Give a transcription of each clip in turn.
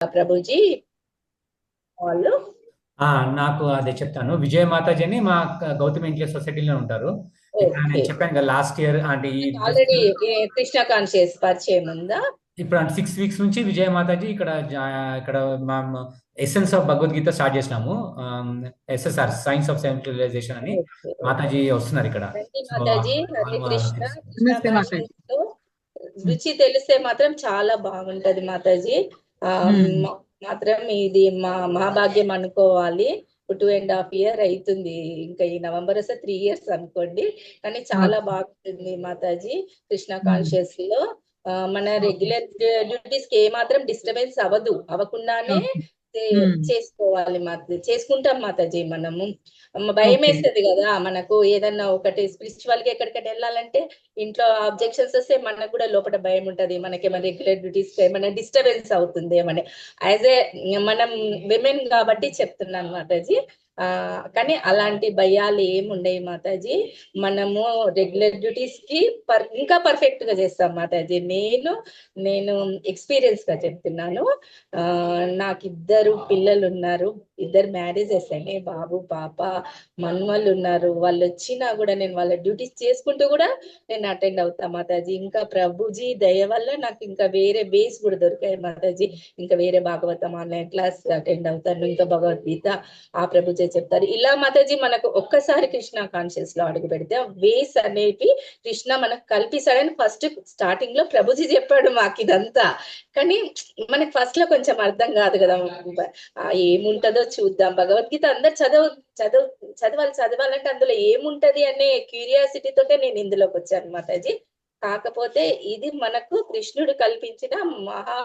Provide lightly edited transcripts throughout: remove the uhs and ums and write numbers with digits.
ప్రభుజీ వాళ్ళు నాకు అదే చెప్తాను. విజయ మాతాజీ అని మా గౌతమి ఇంక్లే సొసైటీలో ఉంటారు. ఇక్కడ ఓకే. నేను చెప్పాను కదా లాస్ట్ ఇయర్ అంటే ఈ జస్ట్ ఆల్రెడీ కృష్ణ కాన్షియస్ పరిచయం ఉందా? ఇప్పుడు అంటే 6 వీక్స్ నుంచి విజయ మాతాజీ ఇక్కడ మనం ఎసెన్స్ ఆఫ్ భగవద్గీత స్టార్ట్ చేసినాము. SSR సైన్స్ ఆఫ్ సెంట్రలైజేషన్ అని ఓకే. మాతాజీ వస్తున్నారు ఇక్కడ. రండి సో మాతాజీ, హరే కృష్ణ. కృష్ణ నమస్తే మాతాజీ. కాన్షియస్ లో రుచి తెలిస్తే మాత్రం చాలా బాగుంటది మాతాజీ. ఆ మాత్రం ఇది మా మహాభాగ్యం అనుకోవాలి. 2.5 years అవుతుంది. ఇంకా ఈ నవంబర్ వస్తే 3 years అనుకోండి. కానీ చాలా బాగుంటుంది మాతాజీ కృష్ణ కాన్షియస్ లో. మన రెగ్యులర్ డ్యూటీస్ కి ఏ మాత్రం డిస్టర్బెన్స్ అవ్వకుండానే చేసుకోవాలి మాతాజీ. చేసుకుంటాం మాతాజీ. మనము భయం వేస్తుంది కదా మనకు, ఏదన్నా ఒకటి స్పిరిచువల్ గా ఎక్కడికైనా వెళ్ళాలంటే ఇంట్లో అబ్జెక్షన్స్ వస్తే మనకు కూడా లోపల భయం ఉంటది. మనకేమైనా రెగ్యులర్ డ్యూటీస్ ఏమైనా డిస్టర్బెన్స్ అవుతుంది ఏమని. యాజ్ ఏ మనం విమెన్ కాబట్టి చెప్తున్నాను మాతాజీ. కానీ అలాంటి భయాలు ఏముండవు మాతాజీ. మనము రెగ్యులర్ డ్యూటీస్ కి ఇంకా పర్ఫెక్ట్ గా చేస్తాం మాతాజీ. నేను ఎక్స్పీరియన్స్ గా చెప్తున్నాను. నాకు 2 పిల్లలు ఉన్నారు. 2 మ్యారేజెస్ అయినాయి. బాబు పాప మన్మలు ఉన్నారు. వాళ్ళు వచ్చినా కూడా నేను వాళ్ళ డ్యూటీస్ చేసుకుంటూ కూడా నేను అటెండ్ అవుతా మాతాజీ. ఇంకా ప్రభుజీ దయ వల్ల నాకు ఇంకా వేరే బేస్ కూడా దొరికాయి మాతాజీ. ఇంకా వేరే భాగవతం ఆన్లైన్ క్లాస్ అటెండ్ అవుతాను. ఇంకా భగవద్గీత ఆ ప్రభుజీ చెప్తారు. ఇలా మాతాజీ మనకు ఒక్కసారి కృష్ణ కాన్షియస్ లో అడుగు పెడితే వేస్ అనేవి కృష్ణ మనకు కల్పిస్తాడని ఫస్ట్ స్టార్టింగ్ లో ప్రభుజీ చెప్పాడు మాకు ఇదంతా. కానీ మనకి ఫస్ట్ లో కొంచెం అర్థం కాదు కదా, ఏముంటదో చూద్దాం. భగవద్గీత అందరు చదవాలంటే అందులో ఏముంటది అనే క్యూరియాసిటీ తోటే నేను ఇందులోకి వచ్చాను మాతాజీ. కాకపోతే ఇది మనకు కృష్ణుడు కల్పించిన మహా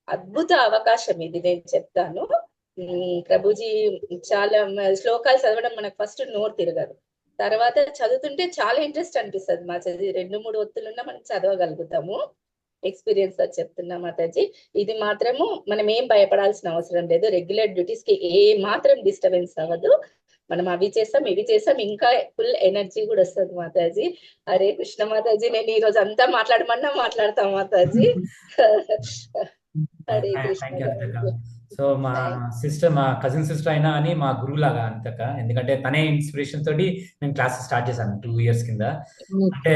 అద్భుత అవకాశం. ఇది నేను చెప్తాను. ప్రభుజీ చాలా శ్లోకాలు చదవడం మనకు ఫస్ట్ నోరు తిరగదు. తర్వాత చదువుతుంటే చాలా ఇంట్రెస్ట్ అనిపిస్తుంది మాతాజీ. 2-3 ఒత్తులున్నా మనం చదవగలుగుతాము. ఎక్స్పీరియన్స్ తో చెప్తున్నా మాతాజీ. ఇది మాత్రము మనం ఏం భయపడాల్సిన అవసరం లేదు. రెగ్యులర్ డ్యూటీస్ కి ఏ మాత్రం డిస్టర్బెన్స్ అవ్వదు. మనం అవి చేస్తాం ఇవి చేస్తాం, ఇంకా ఫుల్ ఎనర్జీ కూడా వస్తుంది మాతాజీ. హరే కృష్ణ మాతాజీ. నేను ఈ రోజు అంతా మాట్లాడమన్నా మాట్లాడతాం మాతాజీ. హరే కృష్ణ. థ్యాంక్ యూ అనితక్క. సో మా కజిన్ సిస్టర్ అయినా అని మా గురువు లాగా అనితక్క. ఎందుకంటే తనే ఇన్స్పిరేషన్ తోటి నేను క్లాసెస్ స్టార్ట్ చేశాను 2 years కింద. అంటే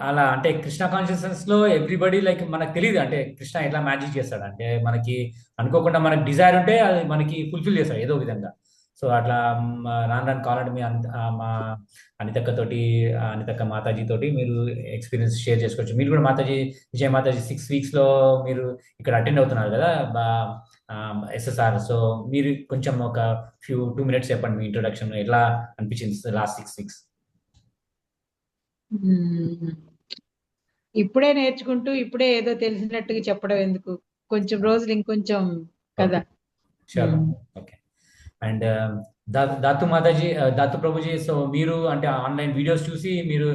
అలా అంటే కృష్ణ కాన్షియస్నెస్ లో ఎవ్రీబడి లైక్ మనకు తెలియదు అంటే కృష్ణ ఎట్లా మ్యాజిక్ చేస్తాడు అంటే మనకి అనుకోకుండా మనకి డిజైర్ ఉంటే అది మనకి ఫుల్ఫిల్ చేస్తాడు ఏదో విధంగా. సో అట్లా రాను రాను కావాలంటే మా అనితక్క మాతాజీ తోటి మీరు ఎక్స్పీరియన్స్ షేర్ చేసుకోవచ్చు. మీరు కూడా మాతాజీ విజయ మాతాజీ 6 weeks లో మీరు ఇక్కడ అటెండ్ అవుతున్నారు కదా SSR. సో మీరు కొంచెం ఒక 2 minutes చెప్పండి మీ ఇంట్రొడక్షన్ ఎట్లా అనిపించింది లాస్ట్ 6 weeks. ఇప్పుడే నేర్చుకుంటూ ఇప్పుడే ఏదో తెలిసినట్టుగా చెప్పడం ఎందుకు, కొంచెం రోజులు ఇంకొంచెం కదా. Okay. And దాతు Mataji, దాతు Prabhuji, so మీరు అంటే ఆన్లైన్ వీడియోస్ చూసి మీరు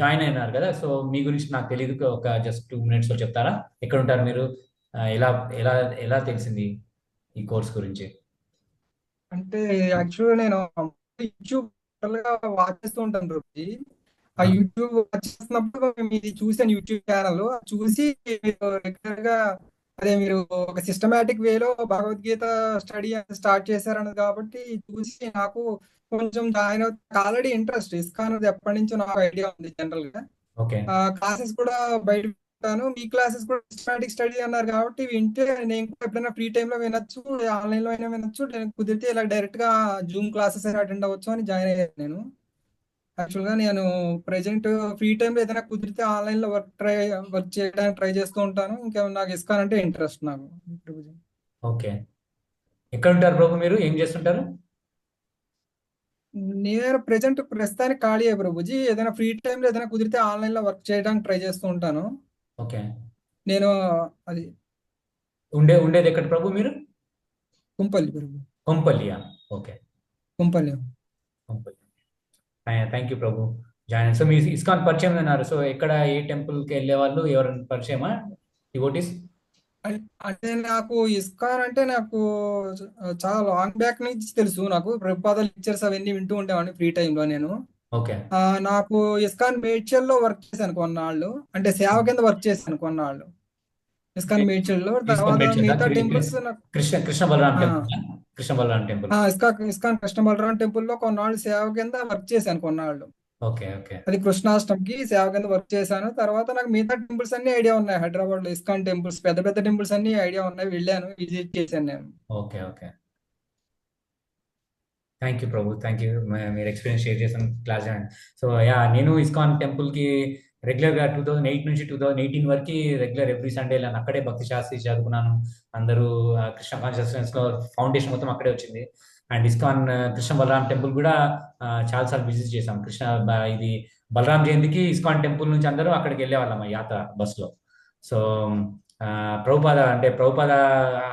జాయిన్ అయినారు కదా. సో మీ గురించి నాకు తెలియదు, ఒక జస్ట్ 2 minutes లో చెప్తారా? ఎక్కడ ఉంటారు మీరు? ఎలా ఎలా ఎలా తెలిసింది ఈ కోర్స్ గురించి? అంటే యాక్చువల్గా నేను యూట్యూబ్ వాచ్ చేస్తూ ఉంటాను రోజు. ఆ యూట్యూబ్ వాచ్ చేస్తున్నప్పుడు మీది చూసాను, యూట్యూబ్ ఛానల్ చూసి రెగ్యులర్ గా అదే మీరు ఒక సిస్టమేటిక్ వేలో భగవద్గీత స్టడీ స్టార్ట్ చేశారన్నది కాబట్టి చూసి నాకు కొంచెం జాయిన్ అవుతుంది. ఆల్రెడీ ఇంట్రెస్ట్ ఇస్కాన్ ఎప్పటి నుంచో నాకు ఐడియా ఉంది జనరల్ గా. క్లాసెస్ కూడా బయట వింటాను. మీ క్లాసెస్ కూడా సిస్టమేటిక్ స్టడీ అన్నారు కాబట్టి వింటే నేను కూడా ఎప్పుడైనా ఫ్రీ టైంలో వినొచ్చు, ఆన్లైన్ లో అయినా వినొచ్చు. కుదిరితే ఇలా డైరెక్ట్ గా జూమ్ క్లాసెస్ అటెండ్ అవ్వచ్చు అని జాయిన్ అయ్యాను నేను. యాక్చువల్గా నేను ప్రెజెంట్ ఫ్రీ టైంలో ఏదైనా కుదిరితే ఆన్లైన్ లో వర్క్ చేయడానికి ట్రై చేస్తూ ఉంటాను. ఇంకా నాకు ఇస్కాన్ అంటే ఇంట్రెస్ట్ నాకు. ఓకే. ఎక్కడ ఉంటారు ప్రభు, మీరు ఏం చేస్తుంటారు? నేను ప్రస్తుతానికి ఖాళీ ప్రభుజీ. ఏదైనా ఫ్రీ టైంలో ఏదైనా కుదిరితే ఆన్లైన్ లో వర్క్ చేయడానికి ట్రై చేస్తూ ఉంటాను. ఓకే. నేను అది ఉండేది ఎక్కడ ప్రభు మీరు? కుంపల్లి ప్రభు. కొంపల్లియా? ఓకే, కుంపల్లి. థ్యాంక్ యూ ప్రభు. జాయిన్. సో మీ ఇస్కాన్ పరిచయం అన్నారు. సో ఎక్కడ ఏ టెంపుల్ కి వెళ్ళే వాళ్ళు ఎవరైనా పరిచయమా డివోటీస్? అంటే నాకు ఇస్కాన్ అంటే నాకు చాలా లాంగ్ బ్యాక్ నుంచి తెలుసు. నాకు ప్రభుపాద లెక్చర్స్ అవన్నీ వింటూ ఉండేవాడిని ఫ్రీ టైంలో నేను. నాకు ఇస్కాన్ మేడ్చల్ లో వర్క్ చేశాను కొన్నాళ్ళు, అంటే సేవ కింద వర్క్ చేశాను కొన్నాళ్ళు. ఇస్కాన్ మేడ్చల్లో. ఇస్కాన్ తర్వాత మేడ్చల్ మిగతా టెంపుల్స్ నాకు కృష్ణ బలరాం ఆ, టెంపుల్, కృష్ణ బలరాం టెంపుల్. ఇస్కాన్ కృష్ణ బలరాం టెంపుల్లో కొన్నాళ్ళు సేవ కింద వర్క్ చేశాను కొన్నాళ్ళు. ఓకే ఓకే అది కృష్ణాష్టమికి సేవ కింద వర్క్ చేశాను. తర్వాత నాకు మిగతా టెంపుల్స్ అన్ని ఐడియా ఉన్నాయి. హైదరాబాద్ లో ఇస్కాన్ టెంపుల్స్, పెద్ద పెద్ద టెంపుల్స్ అన్ని ఐడియా ఉన్నాయి. వెళ్ళాను, విజిట్ చేశాను నేను. Okay okay thank you Prabhu, thank you మీరు ఎక్స్పీరియన్స్ షేర్ చేసిన క్లాస్. సో యా, నేను ఇస్కాన్ టెంపుల్కి రెగ్యులర్గా 2008 నుంచి 2018 వరకు రెగ్యులర్ ఎవ్రీ సండే వెళ్ళాను. అక్కడే భక్తి శాస్త్రి చదువుకున్నాను. అందరూ కృష్ణ కాన్షియస్నెస్లో ఫౌండేషన్ మొత్తం అక్కడే వచ్చింది. అండ్ ఇస్కాన్ కృష్ణ బలరాం టెంపుల్ కూడా చాలాసార్లు విజిట్ చేసాం. ఇది బలరాం జయంతికి ఇస్కాన్ టెంపుల్ నుంచి అందరూ అక్కడికి వెళ్ళేవాళ్ళం ఆ యాత్ర బస్లో. సో ప్రభుపాద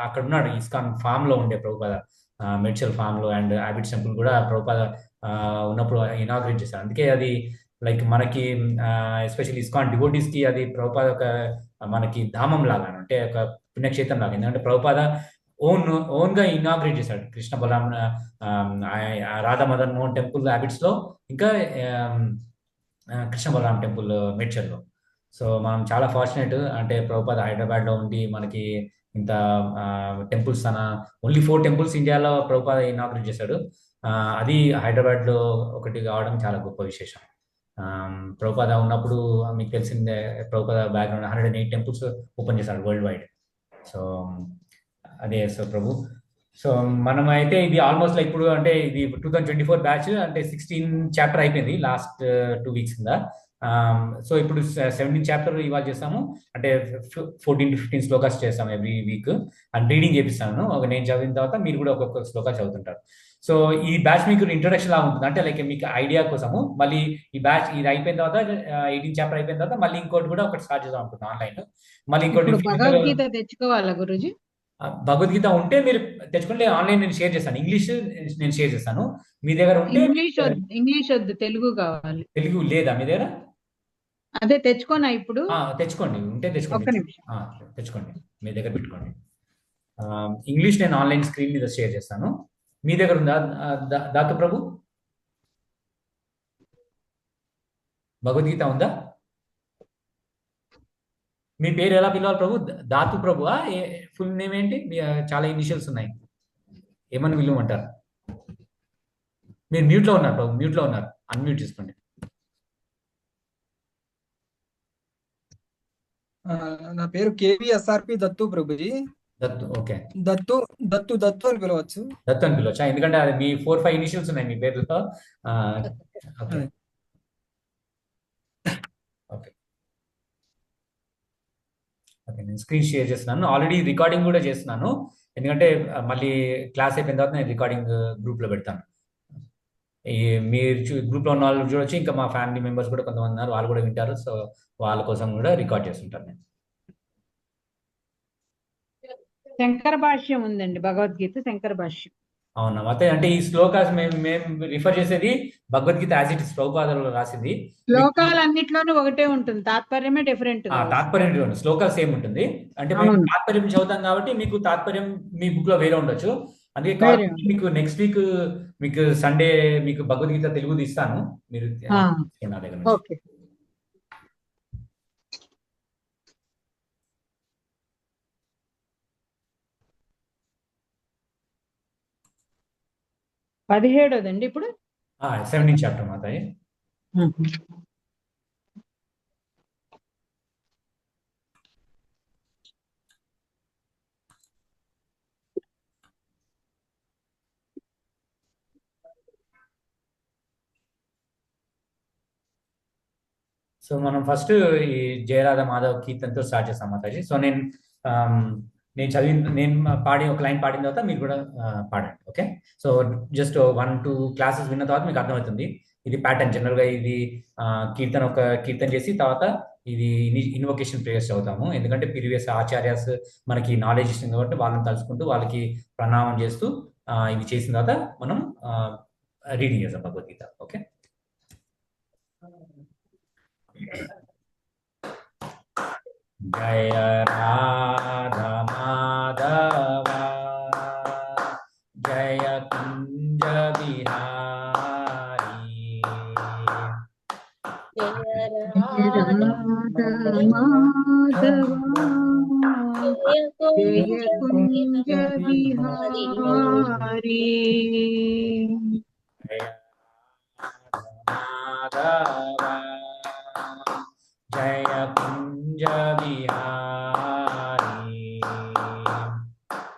అక్కడ ఉన్నాడు, ఇస్కాన్ ఫామ్లో ఉండే ప్రభుపాద, మెడ్చల్ ఫామ్లో. అండ్ హ్యాబిట్స్ టెంపుల్ కూడా ప్రభుపాద ఉన్నప్పుడు ఇనాగ్రేట్ చేశారు. అందుకే అది లైక్ మనకి ఎస్పెషల్లీ ఇస్కాన్ డివోటీస్కి అది ప్రభుపాద ఒక మనకి ధామం లాగా, అంటే ఒక పుణ్యక్షేత్రం లాగా. ఎందుకంటే ప్రభుపాద ఓన్గా ఇనాగ్రేట్ చేశాడు కృష్ణ బలరాం రాధా మదన్ మోహన్ టెంపుల్ హ్యాబిట్స్లో, ఇంకా కృష్ణ బలరాం టెంపుల్ మేడ్చల్లో. సో మనం చాలా ఫార్చునేట్, అంటే ప్రభుపాద హైదరాబాద్లో ఉండి మనకి ఇంత టెంపుల్స్ ఓన్లీ 4 టెంపుల్స్ ఇండియాలో ప్రభుపాద ఇనాగ్రేట్ చేశాడు. అది హైదరాబాద్లో ఒకటి కావడం చాలా గొప్ప విశేషం. ప్రభుపాద ఉన్నప్పుడు మీకు తెలిసిందే, ప్రభుపాద బ్యాక్గ్రౌండ్ 108 టెంపుల్స్ ఓపెన్ చేశాడు వరల్డ్ వైడ్. సో అదే సో ప్రభు. సో మనం అయితే ఇది ఆల్మోస్ట్ లైక్ ఇప్పుడు అంటే ఇది 2024 బ్యాచ్, అంటే 16 చాప్టర్ అయిపోయింది లాస్ట్ 2 వీక్స్ కింద. సో ఇప్పుడు 17 చాప్టర్ ఇవాళ చేస్తాము, అంటే 14 to 15 శ్లోకాస్ చేస్తాము ఎవ్రీ వీక్. అండ్ రీడింగ్ చేపిస్తాను, నేను చదివిన తర్వాత మీరు కూడా ఒక్కొక్క శ్లోకా చదువుతుంటారు. సో ఈ బ్యాచ్ మీకు ఇంట్రొడక్షన్ లా ఉంటుంది, అంటే లైక్ మీకు ఐడియా కోసము. మళ్ళీ ఈ బ్యాచ్ ఇది అయిపోయిన తర్వాత 18 చాప్టర్ అయిపోయిన తర్వాత మళ్ళీ ఇంకోటి కూడా ఒకటి స్టార్ట్ చేద్దాం అనుకుంటున్నాం ఆన్లైన్. మళ్ళీ ఇంకోటి ఇప్పుడు భగవద్గీత తెచ్చుకోవాలా గురుజీ? భగవద్గీత ఉంటే మీరు తెచ్చుకుంటే ఆన్లైన్ నేను షేర్ చేస్తాను, ఇంగ్లీష్ నేను షేర్ చేస్తాను. మీ దగ్గర ఉంటే ఇంగ్లీష్ వద్దు, తెలుగు కావాలి. తెలుగు లేదా మీ దగ్గర? అదే తెచ్చుకోనా ఇప్పుడు? తెచ్చుకోండి, ఉంటే ఒక్క తెచ్చుకోండి. నిమిషం. తెచ్చుకోండి, మీ దగ్గర పెట్టుకోండి. ఇంగ్లీష్ నేను ఆన్లైన్ స్క్రీన్ మీద షేర్ చేస్తాను. మీ దగ్గర ఉందా దాతు ప్రభు? భగవద్గీత ఉందా? మీ పేరు ఎలా పిలవాలి ప్రభు? దాతు ప్రభు? ఫుల్ నేమ్ ఏంటి? చాలా ఇనిషియల్స్ ఉన్నాయి, ఏమని పిలవమంటారు? మీరు మ్యూట్లో ఉన్నారు ప్రభు, మ్యూట్లో ఉన్నారు, అన్మ్యూట్ చేసుకోండి. నా పేరు KVSRP దత్తు ప్రభుజీ. దత్తు, ఓకే. దత్తు దత్తు దత్తు అని పిలవచ్చు. దత్తు అని పిలవచ్చా? ఎందుకంటే అది మీ 4-5 ఇనిషియల్స్ ఉన్నాయి మీ పేరుతో. ఓకే ఓకే ఓకే నేను స్క్రీన్ షేర్ చేస్తున్నాను. ఆల్రెడీ రికార్డింగ్ కూడా చేస్తున్నాను, ఎందుకంటే మళ్ళీ క్లాస్ అయిపోయిన తర్వాత నేను రికార్డింగ్ గ్రూప్లో పెడతాను. మీరు గ్రూప్లో ఉన్న వాళ్ళు చూడొచ్చు, ఇంకా మా ఫ్యామిలీ మెంబర్స్ కూడా కొంతమంది ఉన్నారు, వాళ్ళు కూడా వింటారు. సో వాళ్ళ కోసం కూడా రికార్డ్ చేస్తుంటాను నేను. శంకర భాష్యం ఉందండి, భగవద్గీత శంకర భాష్యం. అవునా? అయితే అంటే ఈ శ్లోకాస్ మేము రిఫర్ చేసేది భగవద్గీత యాజ్ ఇట్ ఇస్ ప్రభుపాదలో రాసింది. శ్లోకాలన్నిట్లోనూ ఒకటే ఉంటుంది, తాత్పర్యమే డిఫరెంట్. తాత్పర్యం శ్లోకాలు సేమ్ ఉంటుంది, అంటే మేము తాత్పర్యం చదువుతాం కాబట్టి మీకు తాత్పర్యం మీ బుక్ లో వేరే ఉండొచ్చు. అందుకే కాబట్టి మీకు నెక్స్ట్ వీక్ మీకు సండే మీకు భగవద్గీత తెలుగు ఇస్తాను, మీరు నా దగ్గర నుంచి. ఓకే. పదిహేడోదండి ఇప్పుడు? 17 చాప్టర్ మాతాయి. సో మనం ఫస్ట్ ఈ జయరాధ మాధవ్ కీర్తనతో స్టార్ట్ చేస్తాం మాతాజీ. సో నేను పాడి ఒక లైన్ పాడిన తర్వాత మీరు కూడా పాడండి, ఓకే? సో జస్ట్ 1-2 క్లాసెస్ విన్న తర్వాత మీకు అర్థమవుతుంది ఇది ప్యాటర్న్. జనరల్గా ఇది కీర్తన చేసి తర్వాత ఇది ఇన్వొకేషన్ ప్రేయర్స్ చదువుతాము, ఎందుకంటే ప్రీవియస్ ఆచార్యాస్ మనకి నాలెడ్జ్ ఇస్తుంది కాబట్టి వాళ్ళని తలుచుకుంటూ వాళ్ళకి ప్రణామం చేస్తూ ఇది చేసిన తర్వాత మనం రీడింగ్ చేస్తాం భగవద్గీత, ఓకే? జయ రాధా మాధవ జయ కుంజ బిహారీ జయ రాధా మాధవ बिहारी जय माधव जय कुंज बिहारी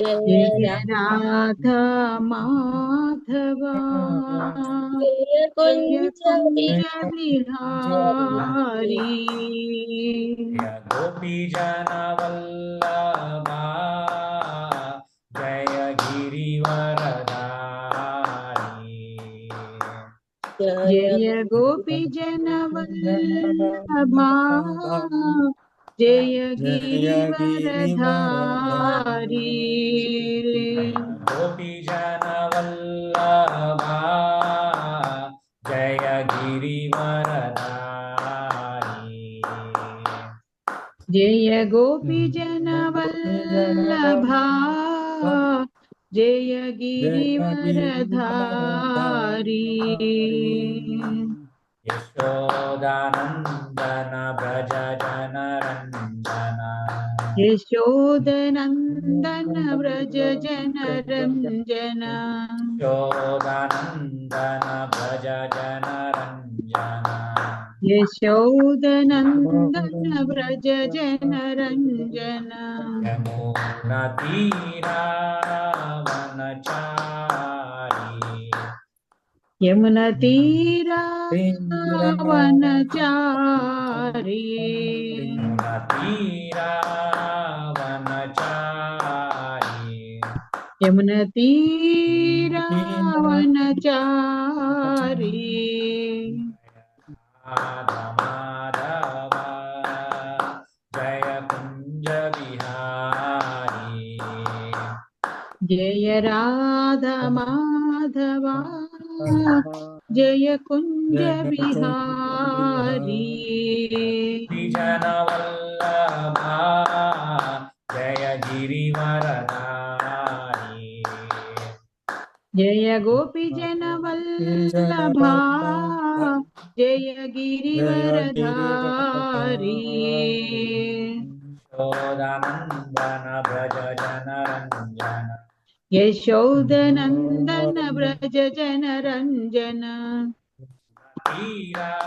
जय जय राधा माधव जय जय कुंज कुंज बिहारी बिहारी जय गोपी जन वल्लभा जय गिरिवरधारी जय गोपी जन वल्लभा जय गिरिवरधारी गोपी जन वल्लभा जय गिरिवरधारी जय गोपी जन वल्लभा जय गिरिवरधारी यशोदानन्दन व्रज जनरञ्जन यशोदनन्दन व्रज जनरञ्जन यशोदानन्दन व्रज जनरञ्जन यशोदनन्दन व्रज जनरञ्जन यमुनतीरावनचारी यमुनतीरावनचारी यमुनतीरावनचारी यमुनतीरावनचारी माधव जय कुंज बिहारी जय राधा माधवा जय कुंज बिहारी जन वल्लभा जय गिरिवरधारी जय गोपी जन वल्लभा जय गिरिवरधारी यशोदानन्दन व्रज जनरञ्जन यशोदनन्दन व्रज जनरञ्जन तीरावनचारी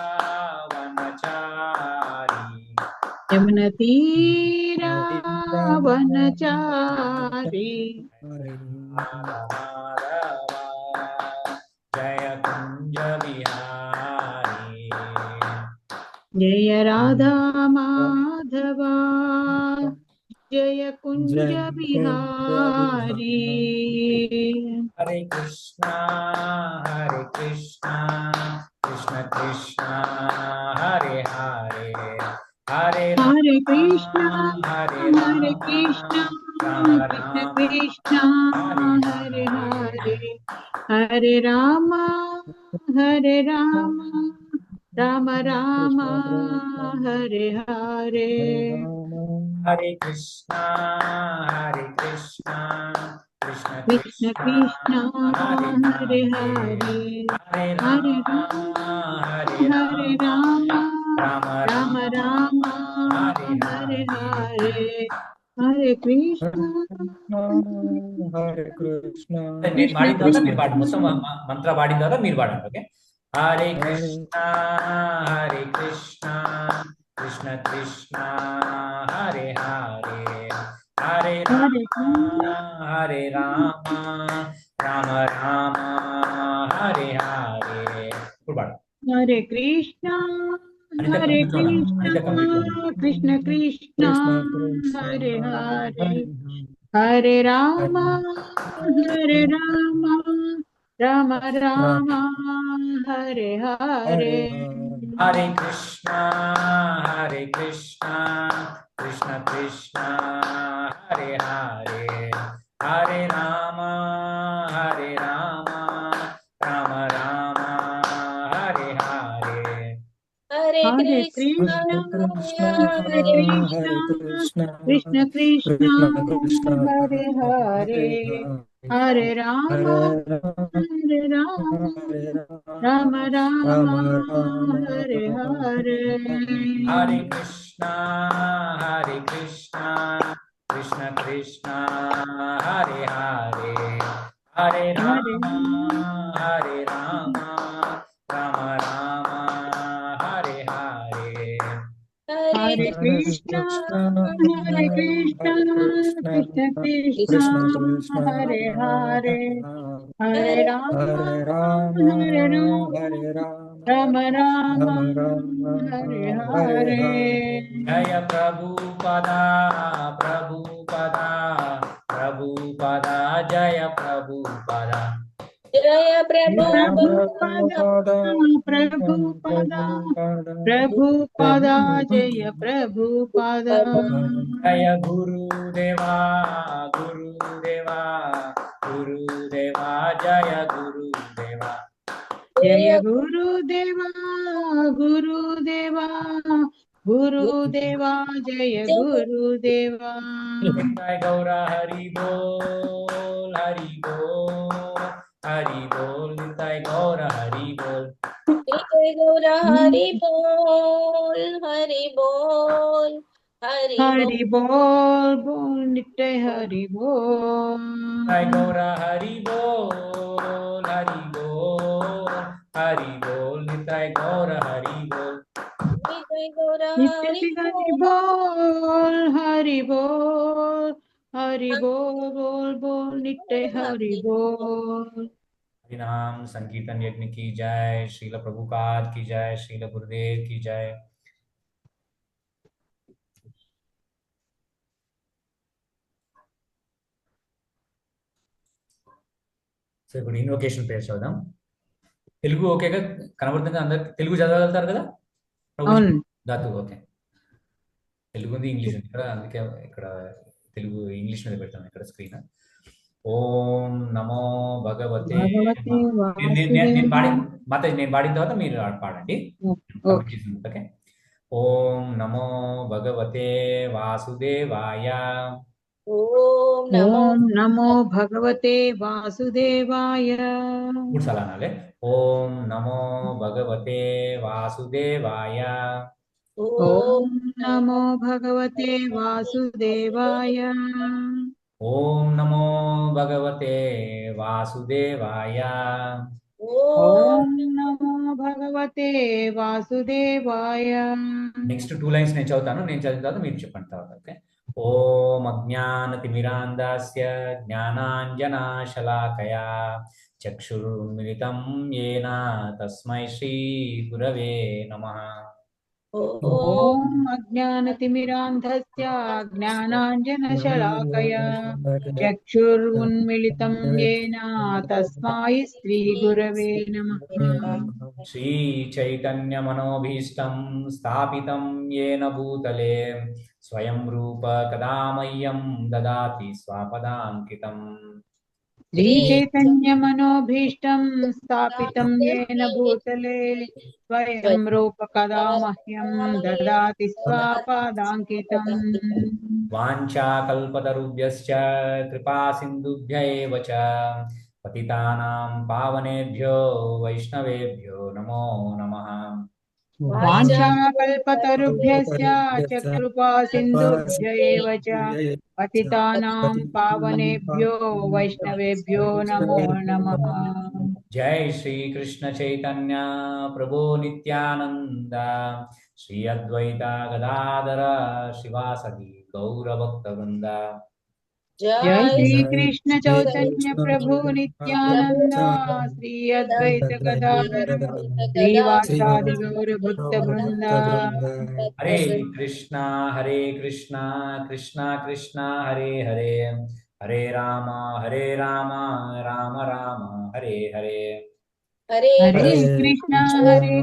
यमुनतीरावनचारी माधव जय कुंज बिहारी जय राधा माधवा जय कुंज बिहारी हरे कृष्णा कृष्ण कृष्ण हरे हरे हरे हरे कृष्णा हरे हरे कृष्णा कृष्ण कृष्णा हरे हरे हरे राम हरे राम राम राम हरे हरे हरे कृष्णा कृष्ण कृष्ण कृष्ण कृष्ण हरे हरे हरे हरे हरे राम हरे राम राम राम राम हरे हरे हरे कृष्ण హరే కృష్ణ నేను పాడిన తర్వాత కృష్ణ మీరు పాడండి మొత్తం మంత్ర పాడిన తర్వాత మీరు పాడండి ఓకే హరే కృష్ణ కృష్ణ కృష్ణ హరే హరే హరే రామ రామ రామ హరే హరే ఇప్పుడు పాడు हरे कृष्णा అనిత हरे కంప్లీట్ कृष्ण कृष्ण हरे हरे हरे राम राम राम हरे हरे हरे कृष्ण कृष्ण कृष्ण हरे हरे हरे राम राम राम हरे हरे हरे हरे कृष्ण कृष्ण हरे कृष्ण कृष्ण हरे हरे हरे राम राम राम हरे हरे हरे कृष्ण कृष्ण कृष्ण हरे हरे हरे राम हरे Ram Ram Ram Hare Hare Hare Krishna, Hare Krishna, Krishna Krishna, Krishna Krishna Hare Hare, Hare Hare Rama, Hare Rama Hare Hare Rama, Rama Rama Rama, Rama Rama Hare Hare Hare. Hare जय प्रभुपदा प्रभुपदा प्रभुपदा जय प्रभुपदा जय Prabhupada, Prabhupad Prabhupada, Prabhupada, Jaya Prabhupada. जय गुरुदेवा गुरुदेवा गुरुदेवा जय गुरुदेवा Jaya Gurudeva, Gurudeva, Gurudeva, Jaya Gurudeva. जय गौर हरि बोल हरि बोल हरि बोल जय गौर हरि बोल जय गौरा हरि बोल हरि बोल हरि बोल Hari Bol, Bol, Nitte Hari Bol. जय गौर हरि बोल हरि बोल हरि बोल जय गौर हरि बोल जय गौरा Nitte हरि Hari बोल Bol, Hari Bol, Hari Bol, Bol, Bol, Nitte Hari Bol. हरिनाम संकीर्तन यज्ञ की जय श्रील प्रभुपाद की जय श्रील गुरुदेव की जय సో ఇప్పుడు ఇన్వొకేషన్ పేరు చదువుదాం తెలుగు ఓకేగా కనబడుతుంది అందరు తెలుగు చదవగలుగుతారు కదా ప్రభుజీ అవును దాతు ఓకే తెలుగు ఉంది ఇంగ్లీష్ ఉంది ఇక్కడ అందుకే ఇక్కడ తెలుగు ఇంగ్లీష్ మీద పెడతాను ఇక్కడ స్క్రీన్ ఓం నమో భగవతే భగవతే నేను పాడి వాసుదేవ మాతాజీ నేను పాడిన తర్వాత మీరు పాడండి ఓకే ఓకే ఓం నమో భగవతే వాసుదేవాయ ఓం నమో ఓం నమో భగవతే వాసుదేవాయ మూడు సార్లు అనాలి ఓం నమో భగవతే వాసుదేవాయ ఓం ఓం నమో భగవతే వాసుదేవాయ ఓం నమో భగవతే వాసుదేవాయ ఓం ఓం నమో భగవతే వాసుదేవాయ నెక్స్ట్ 2 లైన్స్ నేను చదువుతాను నేను చదివిన తర్వాత మీరు చెప్పండి తర్వాత ఓకే ఓం అజ్ఞానతిమిరాంధస్య జ్ఞానాంజనాశలాకయా చక్షురున్మిలితం येन తస్మై శ్రీ గురవే నమః ఓం అజ్ఞానతిమిరాంధస్య జ్ఞానాంజనశలాకయా చక్షురున్మిళితం येन తస్మై శ్రీ గురవే నమః శ్రీ చైతన్య మనోభీష్టం స్థాపితం येन భూతలే స్వయం రూప కదా మह्यं దదాతి స్వపదాంకితం శ్రీ చైతన్య మనోభీష్టం స్థాపితం येन భూతలే స్వయం రూప కదా మహ్యం దదాతి స్వపదాంకితం వాంఛాకల్పతరుభ్యశ్చ కృపా సింధుభ్య ఏవ చ పతితానాం పావనేభ్యో వైష్ణవేభ్యో నమో నమః వాంఛాకల్పతరుభ్యశ్చ చ కృపా సింధుభ్య ఏవ చ పతితానాం పావనేభ్యో వైష్ణవేభ్యో నమో నమః జై శ్రీ కృష్ణ చైతన్య ప్రభు నిత్యానంద శ్రీ అద్వైత గదాధర శివాసది గౌరభక్త వృంద జై జై శ్రీ కృష్ణ చైతన్య ప్రభు నిత్యానంద శ్రీ అద్వైత గదాధర శ్రీవాసాది గౌర భక్త బృంద హరే కృష్ణ కృష్ణ కృష్ణ హరే హరే హరే రామ రామ రామ హరే హరే హరే హరే కృష్ణ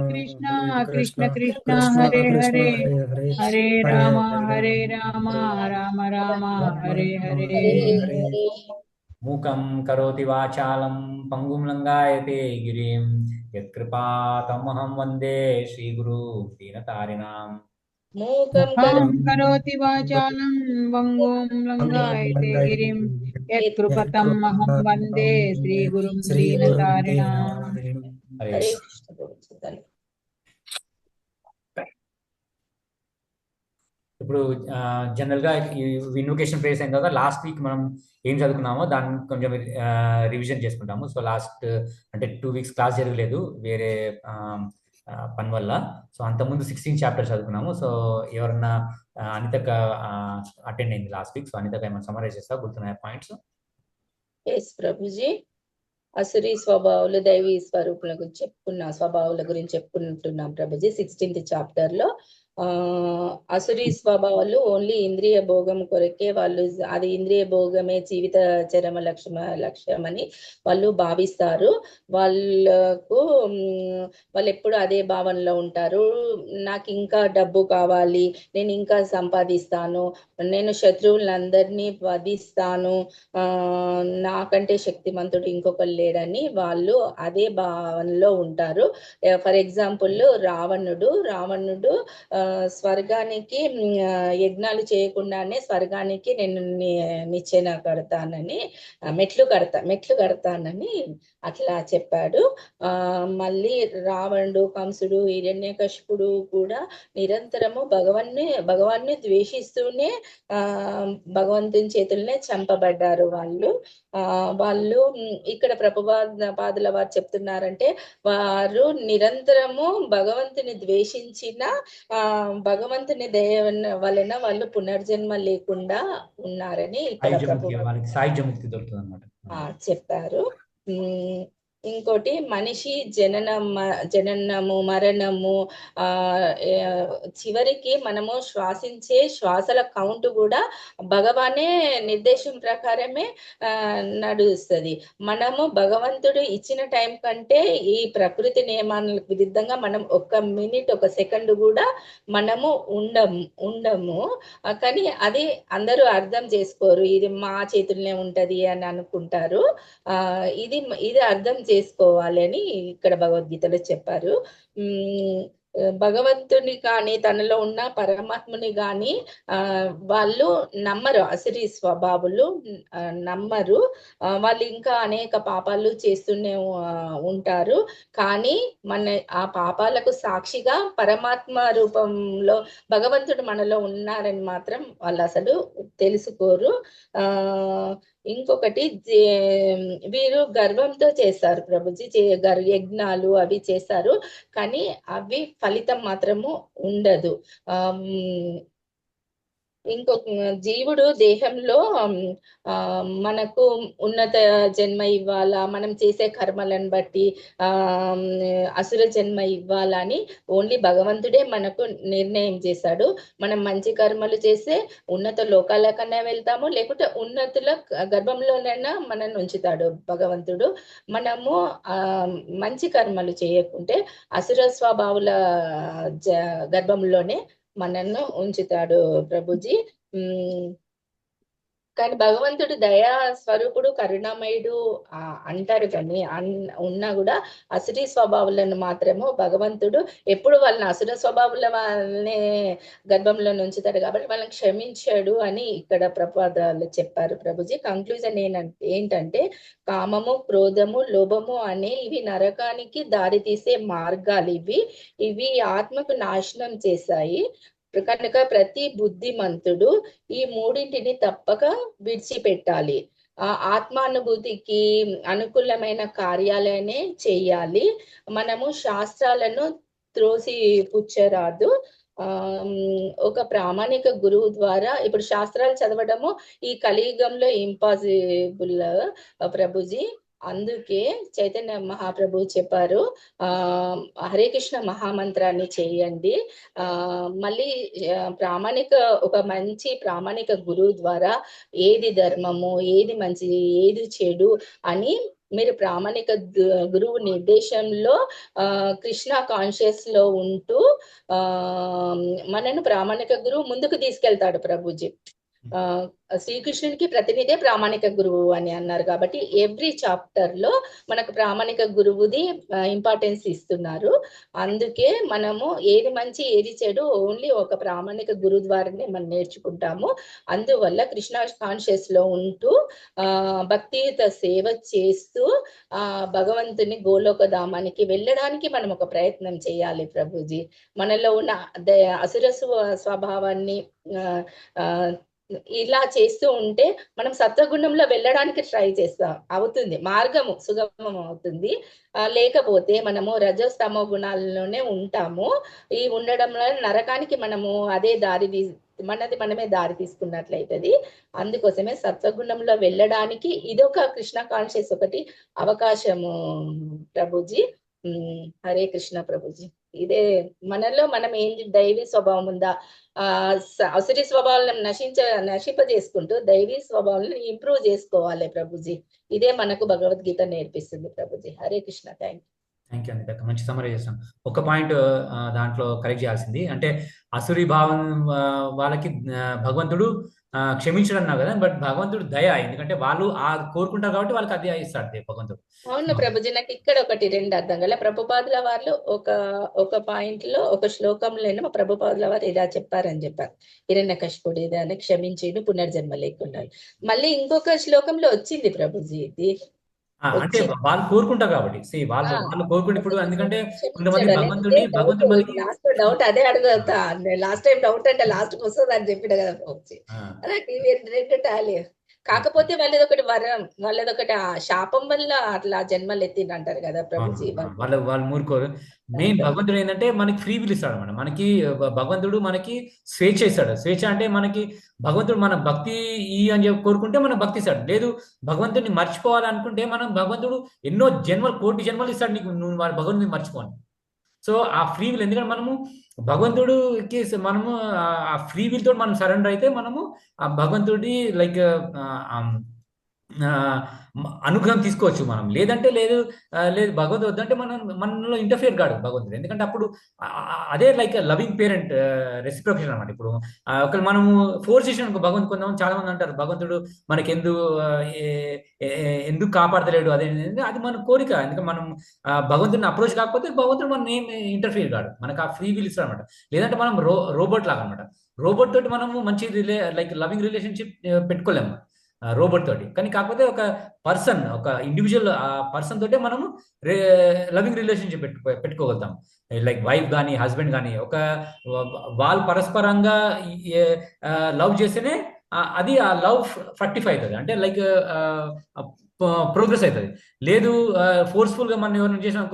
కృష్ణ కృష్ణ కృష్ణ హరే హరే హరే రామ రామ రామ హరే హరే హరే మూకం కరోతి వాచాలం పంగుం లంఘాయతే గిరిం యత్కృపాతమహం వందే శ్రీగురు దీనతారిణాం మూకం ముఖం కరోతి వాచాలం వంగోం లంఘాయతే గిరిం యత్కృపతం అహం వందే శ్రీగురుం దీనతారిణాం హరే హరే కృష్ణ ఇప్పుడు జనరల్ గా ఈ ఇన్వకేషన్ ప్రేయర్స్ అయిన తర్వాత లాస్ట్ వీక్ మనం ఏం చదువుకున్నామో దాన్ని కొంచెం రివిజన్ చేసుకుంటాము. సో లాస్ట్ అంటే 2 వీక్స్ క్లాస్ జరగలేదు వేరే పని వల్ల. సో అంతకుముందు 16 చాప్టర్స్ చదువుకున్నాము. సో ఎవరన్నా అనితక అటెండ్ అయింది లాస్ట్ వీక్. సో అనితక ఏమైనా సమరైజ్ చేస్తా గుర్తున్నాయి పాయింట్స్? ఎస్ ప్రభుజీ. అసురీ స్వభావాలు దైవీ స్వరూపుల గురించి స్వభావాల గురించి చెప్పుకుంటున్నాం ప్రభుజీ 16th చాప్టర్ లో. అసురీ స్వభావాలు ఓన్లీ ఇంద్రియ భోగం కొరకే వాళ్ళు, అది ఇంద్రియ భోగమే జీవిత చరమ లక్ష్యమని వాళ్ళు భావిస్తారు. వాళ్ళు ఎప్పుడు అదే భావనలో ఉంటారు. నాకు ఇంకా డబ్బు కావాలి, నేను ఇంకా సంపాదిస్తాను, నేను శత్రువులందరినీ వధిస్తాను, నాకంటే శక్తిమంతుడు ఇంకొకరు లేడని వాళ్ళు అదే భావనలో ఉంటారు. ఫర్ ఎగ్జాంపుల్ రావణుడు స్వర్గానికి యజ్ఞాలు చేయకుండానే స్వర్గానికి నేను నిచ్చెన కడతానని, మెట్లు కడతానని అట్లా చెప్పాడు. మళ్ళీ రావణుడు, కంసుడు, హిరణ్యకశిపుడు కూడా నిరంతరము భగవాన్ని ద్వేషిస్తూనే భగవంతుని చేతులనే చంపబడ్డారు వాళ్ళు. ఇక్కడ ప్రభుపాదుల వారు చెప్తున్నారంటే, వారు నిరంతరము భగవంతుని ద్వేషించిన భగవంతుని దయ వలన వాళ్ళు పునర్జన్మ లేకుండా ఉన్నారని ఇక్కడ సాయుధ్యముక్తి దొరుకుతుంది అన్నమాట చెప్పారు. ఇంకోటి మనిషి జననము మరణము, చివరికి మనము శ్వాసించే శ్వాసల కౌంట్ కూడా భగవానే నిర్దేశం ప్రకారమే నడుస్తుంది. మనము భగవంతుడు ఇచ్చిన టైం కంటే ఈ ప్రకృతి నియమాలకు విరుద్ధంగా మనం 1 మినిట్ 1 సెకండ్ కూడా మనము ఉండము. కానీ అది అందరూ అర్థం చేసుకోరు, ఇది మా చేతుల్లోనే ఉంటది అని అనుకుంటారు. ఇది అర్థం చేసుకోవాలి అని ఇక్కడ భగవద్గీతలో చెప్పారు. భగవంతుని కానీ తనలో ఉన్న పరమాత్మని కానీ వాళ్ళు నమ్మరు. అసురీ స్వభావులు నమ్మరు. వాళ్ళు ఇంకా అనేక పాపాలు చేస్తూనే ఉంటారు. కానీ ఆ పాపాలకు సాక్షిగా పరమాత్మ రూపంలో భగవంతుడు మనలో ఉన్నారని మాత్రం వాళ్ళు అసలు తెలుసుకోరు. ఇంకొకటి వీరు గర్వంతో చేస్తారు ప్రభుజీ, యజ్ఞాలు అవి చేస్తారు, కానీ అవి ఫలితం మాత్రము ఉండదు. ఇంకొక జీవుడు దేహంలో మనకు ఉన్నత జన్మ ఇవ్వాలా, మనం చేసే కర్మలను బట్టి అసుర జన్మ ఇవ్వాలని ఓన్లీ భగవంతుడే మనకు నిర్ణయం చేశాడు. మనం మంచి కర్మలు చేస్తే ఉన్నత లోకాల కన్నా వెళ్తాము, లేకుంటే ఉన్నతుల గర్భంలోనైనా మనల్ని ఉంచుతాడు భగవంతుడు. మనము మంచి కర్మలు చేయకుంటే అసుర స్వభావుల గర్భంలోనే మనల్ని ఉంచుతాడు ప్రభుజీ. కానీ భగవంతుడు దయా స్వరూపుడు, కరుణామయుడు అంటారు, కానీ ఉన్నా కూడా అసురీ స్వభావాలను మాత్రము భగవంతుడు ఎప్పుడు వాళ్ళని అసుర స్వభావాల వాళ్ళనే గర్భంలో ఉంచుతాడు కాబట్టి వాళ్ళని క్షమించాడు అని ఇక్కడ ప్రభుపాదాలు చెప్పారు ప్రభుజీ. కంక్లూజన్ ఏంటంటే, కామము, క్రోధము, లోభము అనే ఇవి నరకానికి దారి తీసే మార్గాలు. ఇవి ఆత్మకు నాశనం చేశాయి. కనుక ప్రతి బుద్ధిమంతుడు ఈ మూడింటిని తప్పక విడిచిపెట్టాలి. ఆత్మానుభూతికి అనుకూలమైన కార్యాలనే చెయ్యాలి. మనము శాస్త్రాలను త్రోసి పుచ్చరాదు. ఒక ప్రామాణిక గురువు ద్వారా ఇప్పుడు శాస్త్రాలు చదవడము ఈ కలియుగంలో ఇంపాసిబుల్ ప్రభుజీ. అందుకే చైతన్య మహాప్రభు చెప్పారు, హరే కృష్ణ మహామంత్రాన్ని చేయండి. మళ్ళీ ఒక మంచి ప్రామాణిక గురువు ద్వారా ఏది ధర్మము, ఏది మంచిది, ఏది చెడు అని మీరు ప్రామాణిక గురువు నిర్దేశంలో కృష్ణ కాన్షియస్ లో ఉంటూ మనను ప్రామాణిక గురువు ముందుకు తీసుకెళ్తాడు ప్రభుజీ. ఆ, శ్రీకృష్ణునికి ప్రతినిధే ప్రామాణిక గురువు అని అన్నారు కాబట్టి ఎవ్రీ చాప్టర్ లో మనకు ప్రామాణిక గురువుది ఇంపార్టెన్స్ ఇస్తున్నారు. అందుకే మనము ఏది మంచి ఏది చెడు ఓన్లీ ఒక ప్రామాణిక గురువు ద్వారానే మనం నేర్చుకుంటాము. అందువల్ల కృష్ణ కాన్షియస్ లో ఉంటూ భక్తియుత సేవ చేస్తూ భగవంతుని గోలోక ధామానికి వెళ్ళడానికి మనం ఒక ప్రయత్నం చేయాలి ప్రభుజీ. మనలో ఉన్న అసుర స్వభావాన్ని ఇలా చేస్తూ ఉంటే మనం సత్వగుణంలో వెళ్ళడానికి ట్రై చేస్తాం, అవుతుంది, మార్గము సుగమం అవుతుంది. లేకపోతే మనము రజస్తమో గుణాలలోనే ఉంటాము. ఈ ఉండడంలో నరకానికి మనము అదే మనమే దారి తీసుకున్నట్లయితది. అందుకోసమే సత్వగుణంలో వెళ్ళడానికి ఇదొక కృష్ణ కాన్షియస్ ఒకటి అవకాశము ప్రభుజీ. హరే కృష్ణ ప్రభుజీ. ఇదే మనలో మనం ఏంటి దైవీ స్వభావం ఉందా, అసురి స్వభావాలను నశింపజేసుకుంటూ దైవీ స్వభావాలను ఇంప్రూవ్ చేసుకోవాలి ప్రభుజీ. ఇదే మనకు భగవద్గీత నేర్పిస్తుంది ప్రభుజీ. హరే కృష్ణ. థ్యాంక్ యూ అనిత, మంచి సమరీ చేస్తాం. ఒక పాయింట్ దాంట్లో కరెక్ట్ చేయాల్సింది అంటే అసురి భావం వాళ్ళకి భగవంతుడు క్షమించడం అన్నావు కదా, బట్ భగవంతుడు దయ, ఎందుకంటే వాళ్ళు కోరుకుంటారు కాబట్టి వాళ్ళకి అది ఇస్తాడు భగవంతుడు. అవును ప్రభుజీ. నాకు ఇక్కడ ఒకటి రెండు అర్థం కల ప్రభుపాదుల వాళ్ళు ఒక పాయింట్ లో ఒక శ్లోకంలో ప్రభుపాదుల వారు ఇలా చెప్పారని చెప్పారు, హిరణ్యకశిపుడు ఇదని క్షమించేడు పునర్జన్మ లేకుండా. మళ్ళీ ఇంకొక శ్లోకంలో వచ్చింది ప్రభుజీ ఇది, అంటే వాళ్ళు కోరుకుంటారు కాబట్టి వాళ్ళు కోరుకుంటే ఇప్పుడు, ఎందుకంటే కొంతమంది భగవంతుడు మనకి లాస్ట్ డౌట్ అదే అడుగుతా. లాస్ట్ టైం డౌట్ అంటే లాస్ట్ వస్తుంది అని చెప్పిన కదా ప్రభుజీ. రెండు టాలీ. కాకపోతే వాళ్ళదొకటి వరం, వాళ్ళదొకటి శాపం వల్ల అట్లా జన్మలు ఎత్తిండు అంటారు కదా ప్రభుజీ. వాళ్ళు మూరుకోరు. మెయిన్ భగవంతుడు ఏంటంటే మనకి ఫ్రీ విల్ ఇస్తాడు అన్నమాట. మనకి భగవంతుడు మనకి స్వేచ్ఛ ఇస్తాడు. స్వేచ్ఛ అంటే మనకి భగవంతుడు మన భక్తి అని చెప్పి కోరుకుంటే మనం భక్తి ఇస్తాడు. లేదు భగవంతుడిని మర్చిపోవాలనుకుంటే మనం భగవంతుడు ఎన్నో జన్మలు, కోటి జన్మలు ఇస్తాడు నీకు, నువ్వు భగవంతుడిని మర్చిపోని. సో ఆ ఫ్రీ విల్, ఎందుకంటే మనము భగవంతుడికి మనము ఆ ఫ్రీ విల్ తోటి మనం సరెండర్ అయితే మనము ఆ భగవంతుడి లైక్ అనుగ్రహం తీసుకోవచ్చు మనం. లేదంటే లేదు భగవంతుడు వద్దంటే మనలో ఇంటర్ఫియర్ కాడు భగవంతుడు, ఎందుకంటే అప్పుడు అదే లైక్ లవింగ్ పేరెంట్ రెసిప్రొకేషన్ అనమాట. ఇప్పుడు ఒకరు మనము ఫోర్స్ చేసిన భగవంతుడు, కొంతమంది చాలా మంది అంటారు భగవంతుడు మనకి ఎందుకు కాపాడతలేడు, అది మన కోరిక. ఎందుకంటే మనం భగవంతుడిని అప్రోచ్ కాకపోతే భగవంతుడు మనం ఏం ఇంటర్ఫియర్ కాడు, మనకు ఆ ఫ్రీ విల్ ఇస్తాడు అనమాట. లేదంటే మనం రోబోట్ లాగా అనమాట. రోబోట్ తోటి మనము మంచి లైక్ లవింగ్ రిలేషన్షిప్ పెట్టుకోలేము రోబోట్ తోటి. కానీ కాకపోతే ఒక పర్సన్, ఒక ఇండివిజువల్ పర్సన్ తోటే మనము లవింగ్ రిలేషన్షిప్ పెట్టుకోగలుగుతాం. లైక్ వైఫ్ కానీ హస్బెండ్ కానీ వాళ్ళు పరస్పరంగా లవ్ చేస్తేనే అది ఆ లవ్ ఫ్రక్టిఫై అవుతుంది, అంటే లైక్ ప్రోగ్రెస్ అవుతుంది. లేదు ఫోర్స్ఫుల్ గా మనం ఎవరైనా చేసిన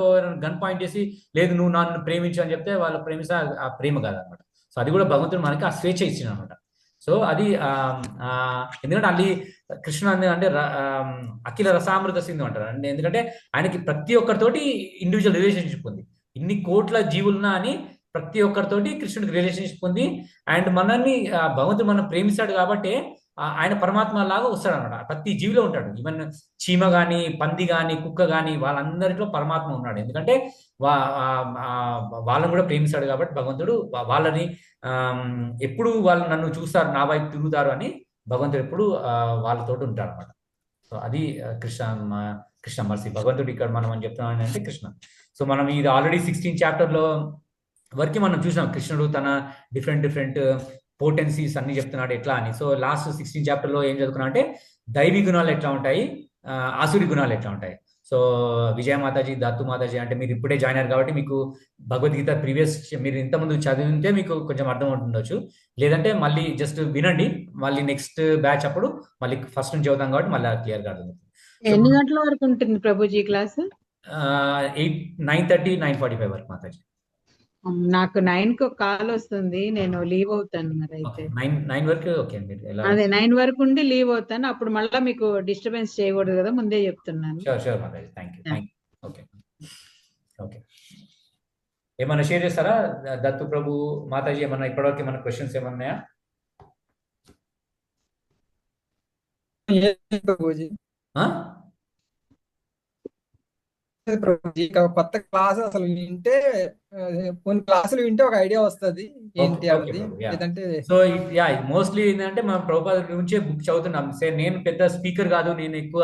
గన్ పాయింట్ చేసి లేదు నువ్వు నన్ను ప్రేమించు అని చెప్తే వాళ్ళు ప్రేమిస్తే ఆ ప్రేమ కాదనమాట. సో అది కూడా భగవంతుడు మనకి ఆ స్వేచ్ఛ ఇచ్చింది అనమాట. సో అది ఎందుకంటే అది కృష్ణ అంటే అఖిల రసామృత సింధు అంటారు అంటే, ఎందుకంటే ఆయనకి ప్రతి ఒక్కరితోటి ఇండివిజువల్ రిలేషన్షిప్ ఉంది. ఇన్ని కోట్ల జీవులున్నా అని ప్రతి ఒక్కరితోటి కృష్ణుడికి రిలేషన్షిప్ ఉంది. అండ్ మనల్ని భగవంతుడు మనం ప్రేమిస్తాడు కాబట్టి ఆయన పరమాత్మ లాగా వస్తాడు అనమాట. ప్రతి జీవిలో ఉంటాడు. ఈవెన్ చీమ గాని, పంది గాని, కుక్క గాని వాళ్ళందరిలో పరమాత్మ ఉన్నాడు. ఎందుకంటే వాళ్ళని కూడా ప్రేమిస్తాడు కాబట్టి భగవంతుడు వాళ్ళని ఎప్పుడు వాళ్ళు నన్ను చూస్తారు, నా వైపు తిరుగుతారు అని భగవంతుడు ఎప్పుడు వాళ్ళతో ఉంటాడు అనమాట. సో అది కృష్ణ మర్సి భగవంతుడు ఇక్కడ మనం అని చెప్తున్నాం అంటే కృష్ణ. సో మనం ఇది ఆల్రెడీ 16 చాప్టర్లో వరకు మనం చూసాం కృష్ణుడు తన డిఫరెంట్ పోటెన్సీస్ అన్ని చెప్తున్నాడు ఎట్లా అని. సో లాస్ట్ 16 చాప్టర్లో ఏం చదువుకున్నా అంటే దైవీ గుణాలు ఎట్లా ఉంటాయి, ఆసురి గుణాలు ఎట్లా ఉంటాయి. సో విజయ మాతాజీ, దత్తు మాతాజీ అంటే మీరు ఇప్పుడే జాయిన్ అయ్యారు కాబట్టి మీకు భగవద్గీత ప్రీవియస్ మీరు ఇంతకుముందు చదివితే మీకు కొంచెం అర్థం ఉంటుండొచ్చు. లేదంటే మళ్ళీ జస్ట్ వినండి, మళ్ళీ నెక్స్ట్ బ్యాచ్ అప్పుడు మళ్ళీ ఫస్ట్ నుంచి చదువుతాం కాబట్టి మళ్ళీ క్లియర్ గా అర్థం. ఎన్ని గంటల వరకు ఉంటుంది ప్రభుజీ క్లాస్? 9:30, 9:45 వరకు మాతాజీ. నాకు 9కి ఒక కాల్ వస్తుంది, నేను లీవ్ అవుతాను. మరి అయితే 9 వరకు ఓకే అండి. అదే 9 వరకు ఉండి లీవ్ అవుతాను. అప్పుడు మళ్ళీ మీకు డిస్టర్బెన్స్ చేయకూడదు కదా, ముందే చెప్తున్నాను. Sure Mataji. Thank you. Okay ఏమన్నా షేర్ చేస్తారా దత్తు ప్రభు మాతాజీ? ఏమన్నా ఇప్పటివరకు ఏమన్నా క్వశ్చన్స్ ఏమన్నాయా? ప్రభుజీ ఇక కొత్త క్లాస్ అసలు వింటే ఆ, కొన్ని క్లాసులు వింటే ఒక ఐడియా వస్తుంది ఓకే ఏంటి ఓకే అన్నది. ప్రభు, యా. లేదంటే సో యా, మోస్ట్లీ ఏంటంటే మనం ప్రభుపాద గురించే బుక్ చదువుతున్నాం. నేను పెద్ద స్పీకర్ కాదు, నేను ఎక్కువ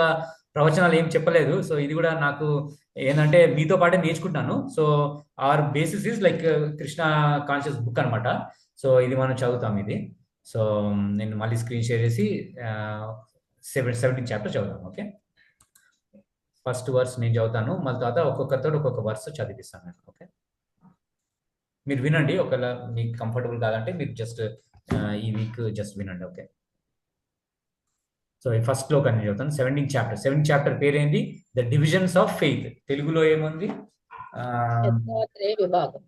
ప్రవచనాలు ఏం చెప్పలేదు. సో ఇది కూడా నాకు ఏంటంటే మీతో పాటే నేర్చుకుంటాను. So our basis is like Krishna conscious book అన్నమాట. సో ఇది మనం చదువుతాం ఇది. సో నేను మళ్ళీ స్క్రీన్ షేర్ చేసి 17 చాప్టర్ చదువుతాం. ఓకే, ఫస్ట్ వర్స్ నేను చదువుతాను, మళ్ళీ తర్వాత ఒక్కొక్కరితో ఒక్కొక్క వర్స్ చదివిస్తాను నేను. ఓకే, మీరు వినండి. ఒకవేళ మీకు కంఫర్టబుల్ కాదంటే మీరు జస్ట్ ఈ వీక్ జస్ట్ వినండి. ఓకే, సో ఫస్ట్ లో నేను చెప్తాను. 17th చాప్టర్ పేరేంటి? The divisions of faith. తెలుగులో ఏముంది? శ్రద్ధాత్రేయ విభాగం.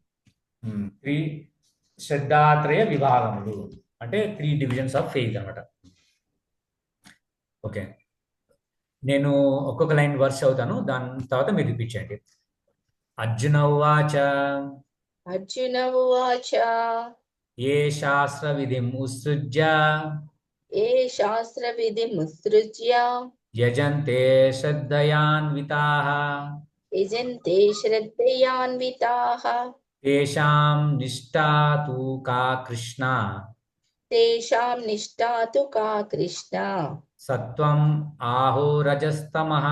3 శ్రద్ధాత్రయ విభాగములు, అంటే 3 డివిజన్స్ ఆఫ్ ఫెయిత్ అనమాట. ఓకే, నేను ఒక్కొక్క లైన్ వర్స్ చదువుతాను, దాని తర్వాత మీరు రిపీట్ చేయండి. అర్జున ఉవాచ అర్జున ఉవాచ ఏ శాస్త్ర విధిం ఉత్సృజ్య ఏ శాస్త్ర విధి ముత్సృజ్య యజంతే శ్రద్ధయాన్వితాః యజంతే శ్రద్ధయాన్వితాః తేషాం నిష్ఠా తు కా కృష్ణ తేషాం నిష్ఠా తు కా కృష్ణ సత్వం ఆహోరజస్తమః.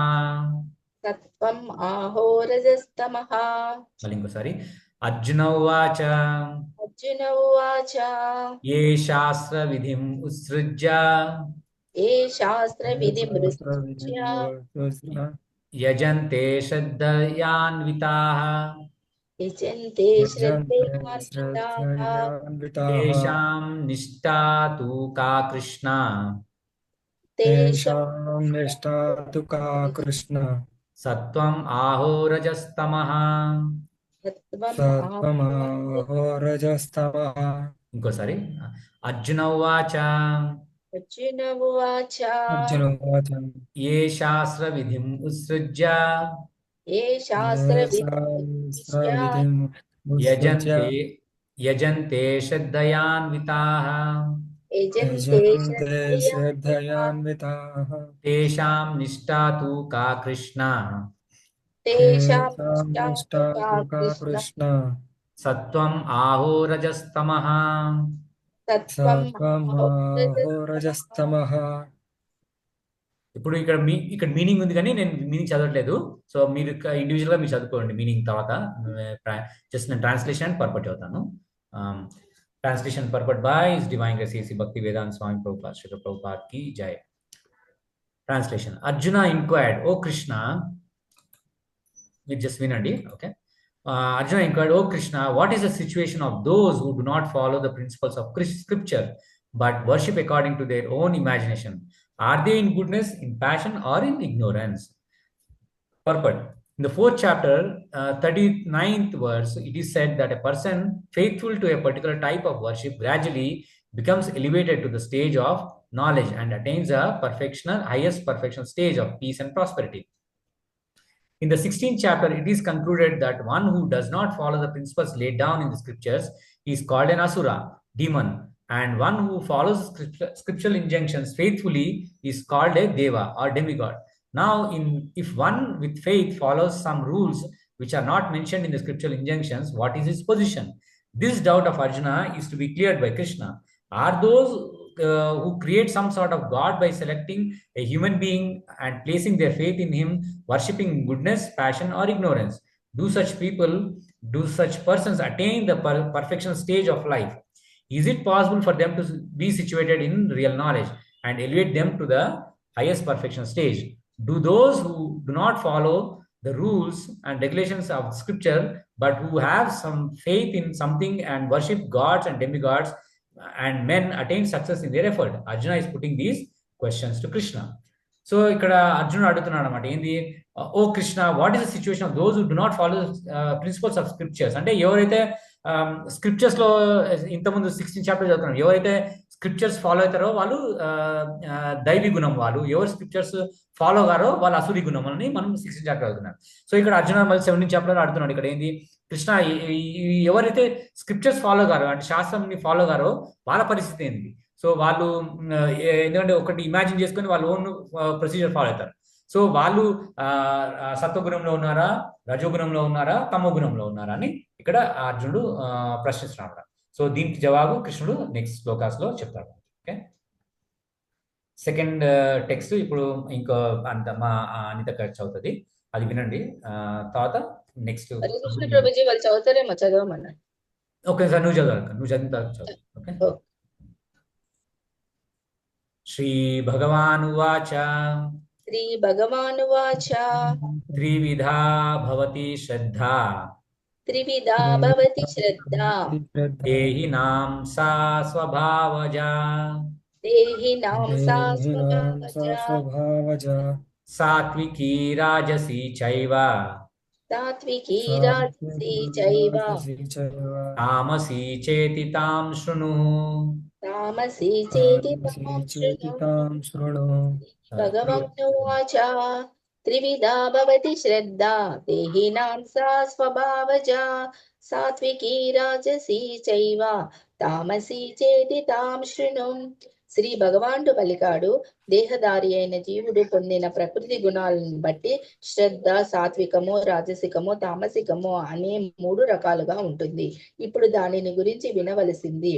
సత్వం ఆహోరజస్తమః. మళ్ళీ ఇంకోసారి. అర్జున ఉవాచ అర్జున ఉవాచ ఏ శాస్త్ర విధిం ఉత్సృజ్య ఏ శాస్త్ర విధి ముత్సృజ్య యజంతే శ్రద్ధయాన్వితాః యజంతే శ్రద్ధయాన్వితాః తేషాం నిష్ఠా తు కా కృష్ణ తేషాం తేషాం నిష్ఠా తు కా కృష్ణ సత్వం ఆహోరజస్తమః. సత్వం సత్వమాహోరజస్తమః. ఇంకోసారి. అర్జున ఉవాచ అర్జున ఉవాచ అర్జున ఉవాచ ఏ శాస్త్ర విధిం ఉత్సృజ్య ఏ శాస్త్ర ఏ విధి శాస్త్రవిధిం ఉత్సృజ్య యజంతే శ్రద్ధయాన్వితాః యజంతే యజంతే శ్రద్ధయాన్వితాః తేషాం నిష్ఠా తు కా కృష్ణ తేషాం తేషాం నిష్ఠా నిష్ఠా తు కా తు కా కృష్ణ కృష్ణ సత్వం ఆహోరజస్తమః. సత్వం సత్వమాహోరజస్తమః. ఇప్పుడు ఇక్కడ మీనింగ్ ఉంది, కానీ నేను మీనింగ్ చదవట్లేదు. సో మీరు ఇండివిజువల్ గా మీరు చదువుకోండి మీనింగ్. తర్వాత జస్ట్ నేను ట్రాన్స్లేషన్ అండ్ పర్పట్ చదువుతాను. Translation purport by his divine grace Shri Bhakti Vedanta Swami Prabhupad Shri Prabhupad కి జై. Translation. Arjuna inquired, O Krishna, మీరు జస్ట్ వినండి. Okay, Arjuna inquired, O Krishna, what is the situation of those who do not follow the principles of scripture but worship according to their own imagination? Are they in goodness, in passion, or in ignorance? Purport. In the 4th chapter, 39th verse, it is said that a person faithful to a particular type of worship gradually becomes elevated to the stage of knowledge and attains a highest perfection stage of peace and prosperity. In the 16th chapter, it is concluded that one who does not follow the principles laid down in the scriptures is called an asura, demon, and one who follows scriptural injunctions faithfully is called a deva or demigod. Now, if one with faith follows some rules which are not mentioned in the scriptural injunctions, what is his position? This doubt of Arjuna is to be cleared by Krishna. Are those who create some sort of god by selecting a human being and placing their faith in him, worshipping goodness, passion, or ignorance? Do such persons attain the perfection stage of life? Is it possible for them to be situated in real knowledge and elevate them to the highest perfection stage? Do those who do not follow the rules and regulations of scripture but who have some faith in something and worship gods and demigods and men attain success in their effort? Arjuna is putting these questions to Krishna. So ఇక్కడ అర్జునుడు అడుగుతున్నాడు అనమాట, ఏంది? ఓ Krishna, what is the situation of those who do not follow principles of scriptures? అంటే ఎవరైతే scriptures లో ఇంతకుముందు 16th చాప్టర్ చదువుతున్నాం, ఎవరైతే స్క్రిప్చర్స్ ఫాలో అవుతారో వాళ్ళు దైవీ గుణం, వాళ్ళు ఎవరు స్క్రిప్చర్స్ ఫాలో గారో వాళ్ళు అసురి గుణం అని మనం 16th చాప్టర్ చదువుతున్నాం. సో ఇక్కడ అర్జున మళ్ళీ 17th చాప్టర్ అడుగుతున్నాడు, ఇక్కడ ఏంది? కృష్ణ, ఎవరైతే స్క్రిప్చర్స్ ఫాలో గారో అంటే శాస్త్రంని ఫాలో గారో వాళ్ళ పరిస్థితి ఏంది? సో వాళ్ళు ఎందుకంటే ఒకటి ఇమాజిన్ చేసుకొని వాళ్ళ ఓన్ ప్రొసీజర్ ఫాలో అవుతారు. సో వాళ్ళు సత్వగుణంలో ఉన్నారా, రజోగుణంలో ఉన్నారా, తమో గుణంలో ఉన్నారా అని ఇక్కడ అర్జునుడు ప్రశ్నిస్తున్నాడు. సో దీనికి జవాబు కృష్ణుడు నెక్స్ట్ శ్లోకాస్లో చెప్తాడు. ఓకే, సెకండ్ టెక్స్ట్ ఇప్పుడు ఇంకో అంత మా అనిత చదువుతుంది, అది వినండి. తర్వాత నెక్స్ట్ హరికృష్ణ ప్రభుజీ వాళ్ళు చదువుతారేమో, చదవమన్నా. ఓకే సార్, నువ్వు చదవాలి, నువ్వు చదివిన తర్వాత చదువు. ఓకే. శ్రీ భగవానువాచ శ్రీ భగవానువాచ త్రివిధా భవతి శ్రద్ధా త్రివిధా భవతి శ్రద్ధా దేహినాం సా స్వభావజా దేహినాం సా స్వభావజ సాత్వికీ రాజసీ చైవ సాత్వికీ రాజసీ చైవ తామసీ చేతి తాం శృణు. తామసీ చేతి తాం శృణు. శృణు. భగవానువాచ త్రివిధా భవతి శ్రద్ధా దేహినాం సా స్వభావజా సాత్వికీ రాజసీ చైవ తామసీ చేతి తాం శృణు. శ్రీ భగవానుడు పలికాడు, దేహధారి అయిన జీవుడు పొందిన ప్రకృతి గుణాలను బట్టి శ్రద్ధ సాత్వికము, రాజసికము, తామసికము అనే 3 రకాలుగా ఉంటుంది. ఇప్పుడు దానిని గురించి వినవలసింది.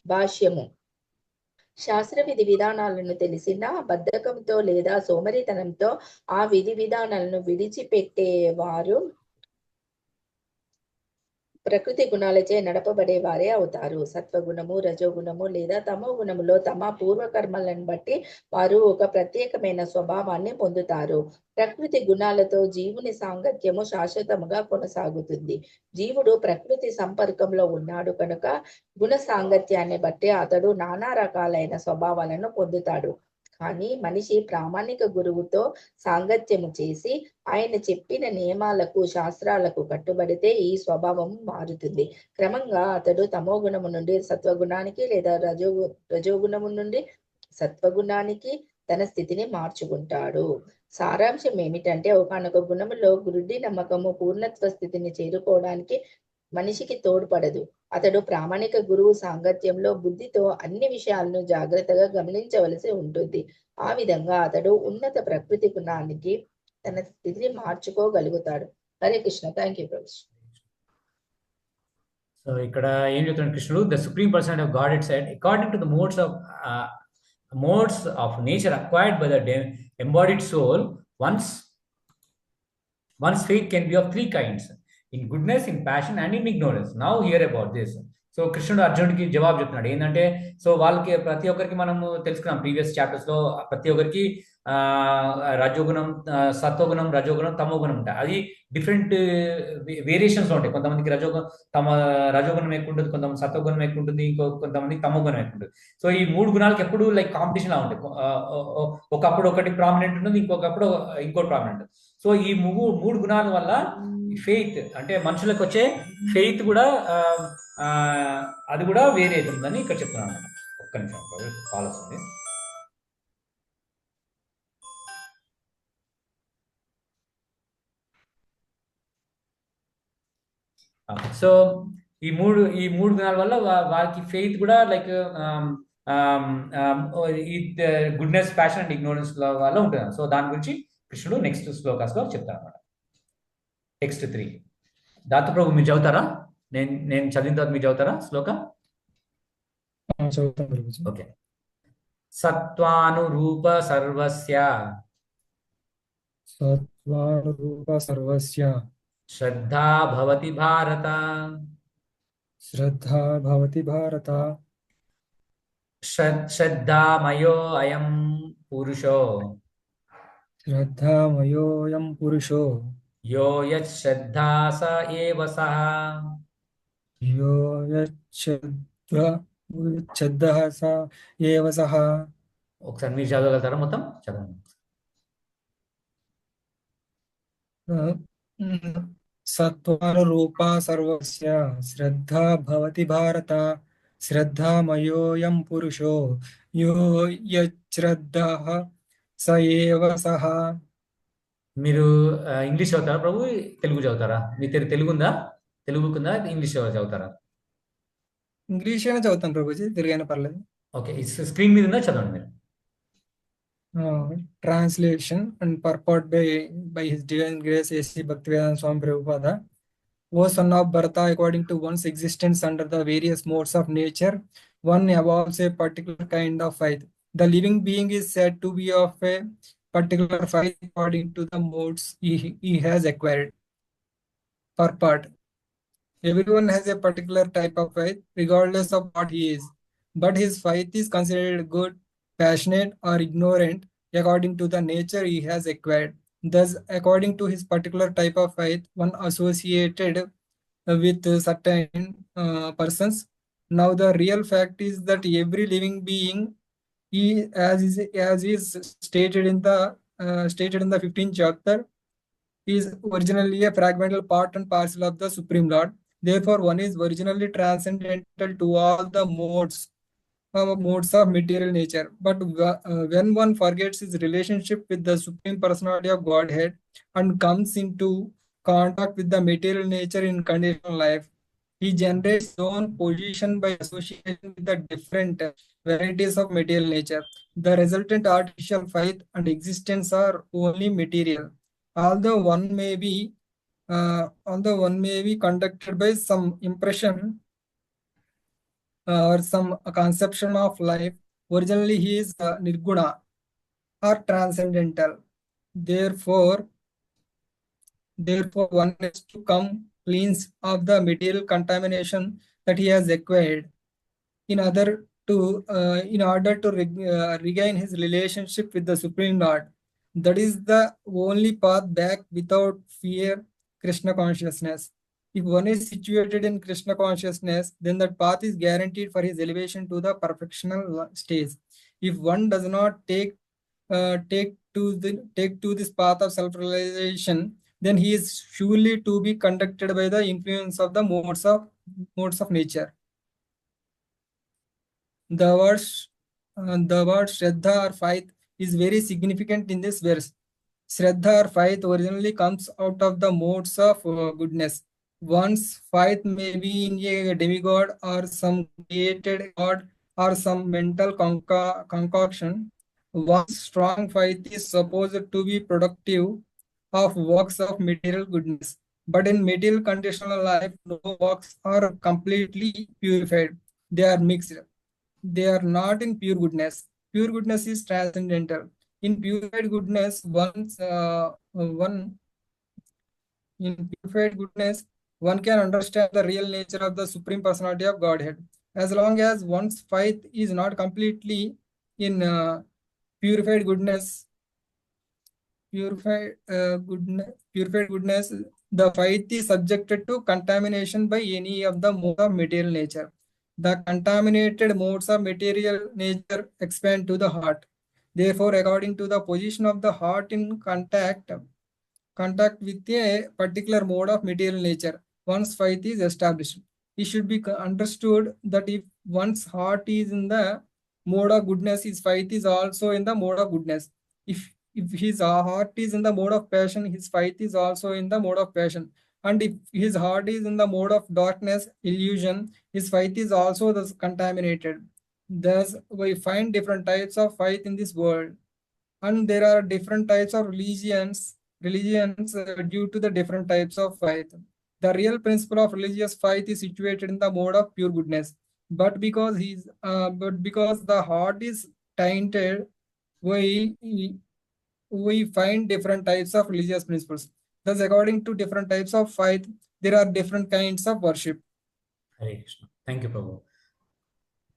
భాష్యము. శాస్త్ర విధి విధానాలను తెలిసినా బద్ధకంతో లేదా సోమరితనంతో ఆ విధి విధానాలను విడిచిపెట్టేవారు ప్రకృతి గుణాలచే నడపబడే వారే అవుతారు. సత్వగుణము, రజోగుణము లేదా తమో గుణములో తమ పూర్వకర్మలను బట్టి వారు ఒక ప్రత్యేకమైన స్వభావాన్ని పొందుతారు. ప్రకృతి గుణాలతో జీవుని సాంగత్యము శాశ్వతముగా కొనసాగుతుంది. జీవుడు ప్రకృతి సంపర్కంలో ఉన్నాడు కనుక గుణ సాంగత్యాన్ని బట్టి అతడు నానా రకాలైన స్వభావాలను పొందుతాడు. కానీ మనిషి ప్రామాణిక గురువుతో సాంగత్యము చేసి ఆయన చెప్పిన నియమాలకు, శాస్త్రాలకు కట్టుబడితే ఈ స్వభావం మారుతుంది. క్రమంగా అతడు తమో గుణము నుండి సత్వగుణానికి లేదా రజోగుణము నుండి సత్వగుణానికి తన స్థితిని మార్చుకుంటాడు. సారాంశం ఏమిటంటే ఒకానొక గుణములో గురుడి నమ్మకము పూర్ణత్వ స్థితిని చేరుకోవడానికి మనిషికి తోడ్పడదు. అతడు ప్రామాణిక గురువు సాంగత్యంలో బుద్ధితో అన్ని విషయాలను జాగ్రత్తగా గమనించవలసి ఉంటుంది. ఆ విధంగా అతడు ఉన్నత ప్రకృతి గుణానికి తన స్థితిని మార్చుకోగలుగుతాడు. హరే కృష్ణ. థ్యాంక్ యూ ప్రభు. సో ఇక్కడ ఏం చెప్తున్నాడు కృష్ణుడు? The supreme person of God it said according to the modes of nature acquired by the embodied soul, one's faith can be of 3 kinds: in goodness, in passion, and in ignorance. Now hear about this. So కృష్ణుడు అర్జునుడికి జవాబు చెప్తున్నాడు ఏంటంటే, so వాళ్ళకి ప్రతి ఒక్కరికి మనము తెలుసుకున్నాం ప్రీవియస్ చాప్టర్స్ లో, ప్రతి ఒక్కరికి రజోగుణం, సత్వగుణం, రజోగుణం, తమో గుణం ఉంటాయి. అది డిఫరెంట్ వేరియేషన్స్ లో ఉంటాయి. కొంతమందికి రజోగుణం ఎక్కువ ఉంటుంది, కొంతమంది సత్వగుణం ఎక్కువ ఉంటుంది, కొంతమందికి తమో గుణం ఎక్కువ ఉంటుంది. సో ఈ 3 గుణాలకు ఎప్పుడు లైక్ కాంపిటీషన్ లా ఉంటాయి. ఒకప్పుడు ఒకటి ప్రామినెంట్ ఉంటుంది, ఇంకొకప్పుడు ఇంకోటి ప్రామినెంట్. సో ఈ 3 గుణాల వల్ల ఫెయిత్ అంటే మనుషులకు వచ్చే ఫెయిత్ కూడా అది కూడా వేరే అవుతుందని ఇక్కడ చెప్తున్నాను. ఒక్క నిమిషం కాల్ వస్తుంది. సో ఈ మూడు గుణాల వల్ల వారికి ఫెయిత్ కూడా లైక్ ఈ గుడ్నెస్, ప్యాషన్ అండ్ ఇగ్నోరెన్స్ వల్ల ఉంటుంది. సో దాని గురించి కృష్ణుడు నెక్స్ట్ శ్లోకాస్ లో చెప్తారు అనమాట. టెక్స్ట్ 3 దాత ప్రభు మీరు చదువుతారా? నేను చదివిన తర్వాత మీరు చదువుతారా శ్లోకం? ఓకే. సత్వానురూప సర్వస్య శ్రద్ధా భవతి భారత శ్రద్ధామయోऽయం పురుషో యో యశ్రద్ధా స ఏవ సః. ఒకసారి మీరు చదవగలుగుతారా? మొత్తం చదవండి. సత్వానురూపా సర్వస్య శ్రద్ధా భవతి భారత శ్రద్ధామయోऽయం పురుషో యో యశ్రద్ధః స ఏవ సః. మీరు ఇంగ్లీష్ చదువుతారా ప్రభు, తెలుగు చదువుతారా? మీ తెలుగు ఉందా? తెలుగుకుందా? ఇంగ్లీష్ చదువుతారా? ఇంగ్లీష్ అయినా చదువుతాను ప్రభుజీ, తెలుగు అయినా పర్లేదు. ఓకే, స్క్రీన్ మీద ఉందా? చదవండి మీరు. translation and purport by His Divine Grace A.C. Bhaktivedanta Swami Prabhupada. O son of Bharata, according to one's existence under the various modes of nature, one evolves a particular kind of faith. The living being is said to be of a particular faith according to the modes he has acquired. Purport. Everyone has a particular type of faith, regardless of what he is. But his faith is considered good, passionate, or ignorant according to the nature he has acquired. Thus, according to his particular type of faith, one associated with certain persons. Now, the real fact is that every living being, as is stated in the 15th chapter, is originally a fragmental part and parcel of the Supreme Lord. Therefore, one is originally transcendental to all the modes of material nature. But when one forgets his relationship with the Supreme Personality of Godhead and comes into contact with the material nature in conditional life, he generates his own position by association with the different varieties of material nature. The resultant artificial faith and existence are only material. Although one may be conducted by some impression or some conception of life, originally he is nirguna or transcendental. Therefore, one has to come cleanse of the material contamination that he has acquired in order to regain his relationship with the Supreme Lord. That is the only path back without fear, Krishna consciousness. If one is situated in Krishna consciousness, then that path is guaranteed for his elevation to the perfectional stage. If one does not take to this path of self-realization, then he is surely to be conducted by the influence of the modes of nature. The word Shraddha or faith is very significant in this verse. Shraddha or faith originally comes out of the modes of goodness. One's faith may be in a demigod or some created god or some mental concoction. One's strong faith is supposed to be productive of works of material goodness. But in material conditional life, no works are completely purified. They are mixed. They are not in pure goodness. Pure goodness is transcendental. In purified goodness, one can understand the real nature of the Supreme Personality of Godhead. As long as one's faith is not completely in purified goodness, the faith is subjected to contamination by any of the modes of material nature. The contaminated modes of material nature expand to the heart. Therefore, according to the position of the heart in contact with a particular mode of material nature, one's faith is established. It should be understood that if one's heart is in the mode of goodness, his faith is also in the mode of goodness. If his heart is in the mode of passion, his faith is also in the mode of passion. And if his heart is in the mode of darkness, illusion, his faith is also thus contaminated. Thus, we find different types of faith in this world. And there are different types of religions due to the different types of faith. The real principle of religious faith is situated in the mode of pure goodness. But because the heart is tainted, we find different types of religious principles. Thus, according to different types of faith, there are different kinds of worship. Hare Krishna. Thank you Prabhu.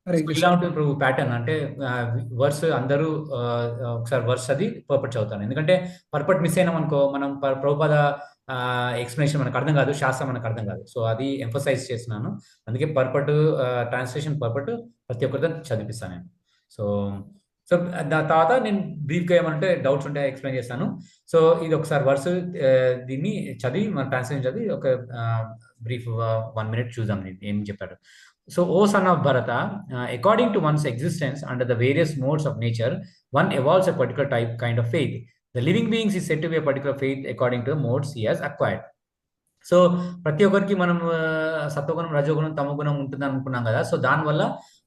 Hare So, ఇలా Krishna. ఉంటుంది ప్రభు pattern. అంటే verse అందరూ ఒకసారి verse అది పర్పట్ చదువుతాను. ఎందుకంటే పర్పట్ miss అయినాం అనుకో, మనం ప్రభుపాద ఎక్స్ప్లెనేషన్ మనకు అర్థం కాదు, శాస్త్రం మనకు అర్థం కాదు. సో అది ఎంఫసైజ్ చేస్తున్నాను. అందుకే పర్పట్ ట్రాన్స్లేషన్ పర్పట్ ప్రతి ఒక్కరితో చదివిస్తాను నేను. సో దాని తర్వాత నేను బ్రీఫ్గా ఏమంటే డౌట్స్ ఉంటే ఎక్స్ప్లెయిన్ చేస్తాను. సో ఇది ఒకసారి వర్స్ దీన్ని చదివి మన ట్రాన్స్లేషన్ చదివి ఒక బ్రీఫ్ 1 minute చూద్దాం నేను ఏం చెప్పాడు. So, O son of Bharata, according to one's existence under the various modes of nature, one evolves a particular kind of faith. The living beings is said to be a particular faith according to the modes he has acquired. So ప్రతి ఒక్కరికి మనం సత్వగుణం, రజోగుణం, తమగుణం ఉంటుంది అనుకున్నాం కదా. So దానివల్ల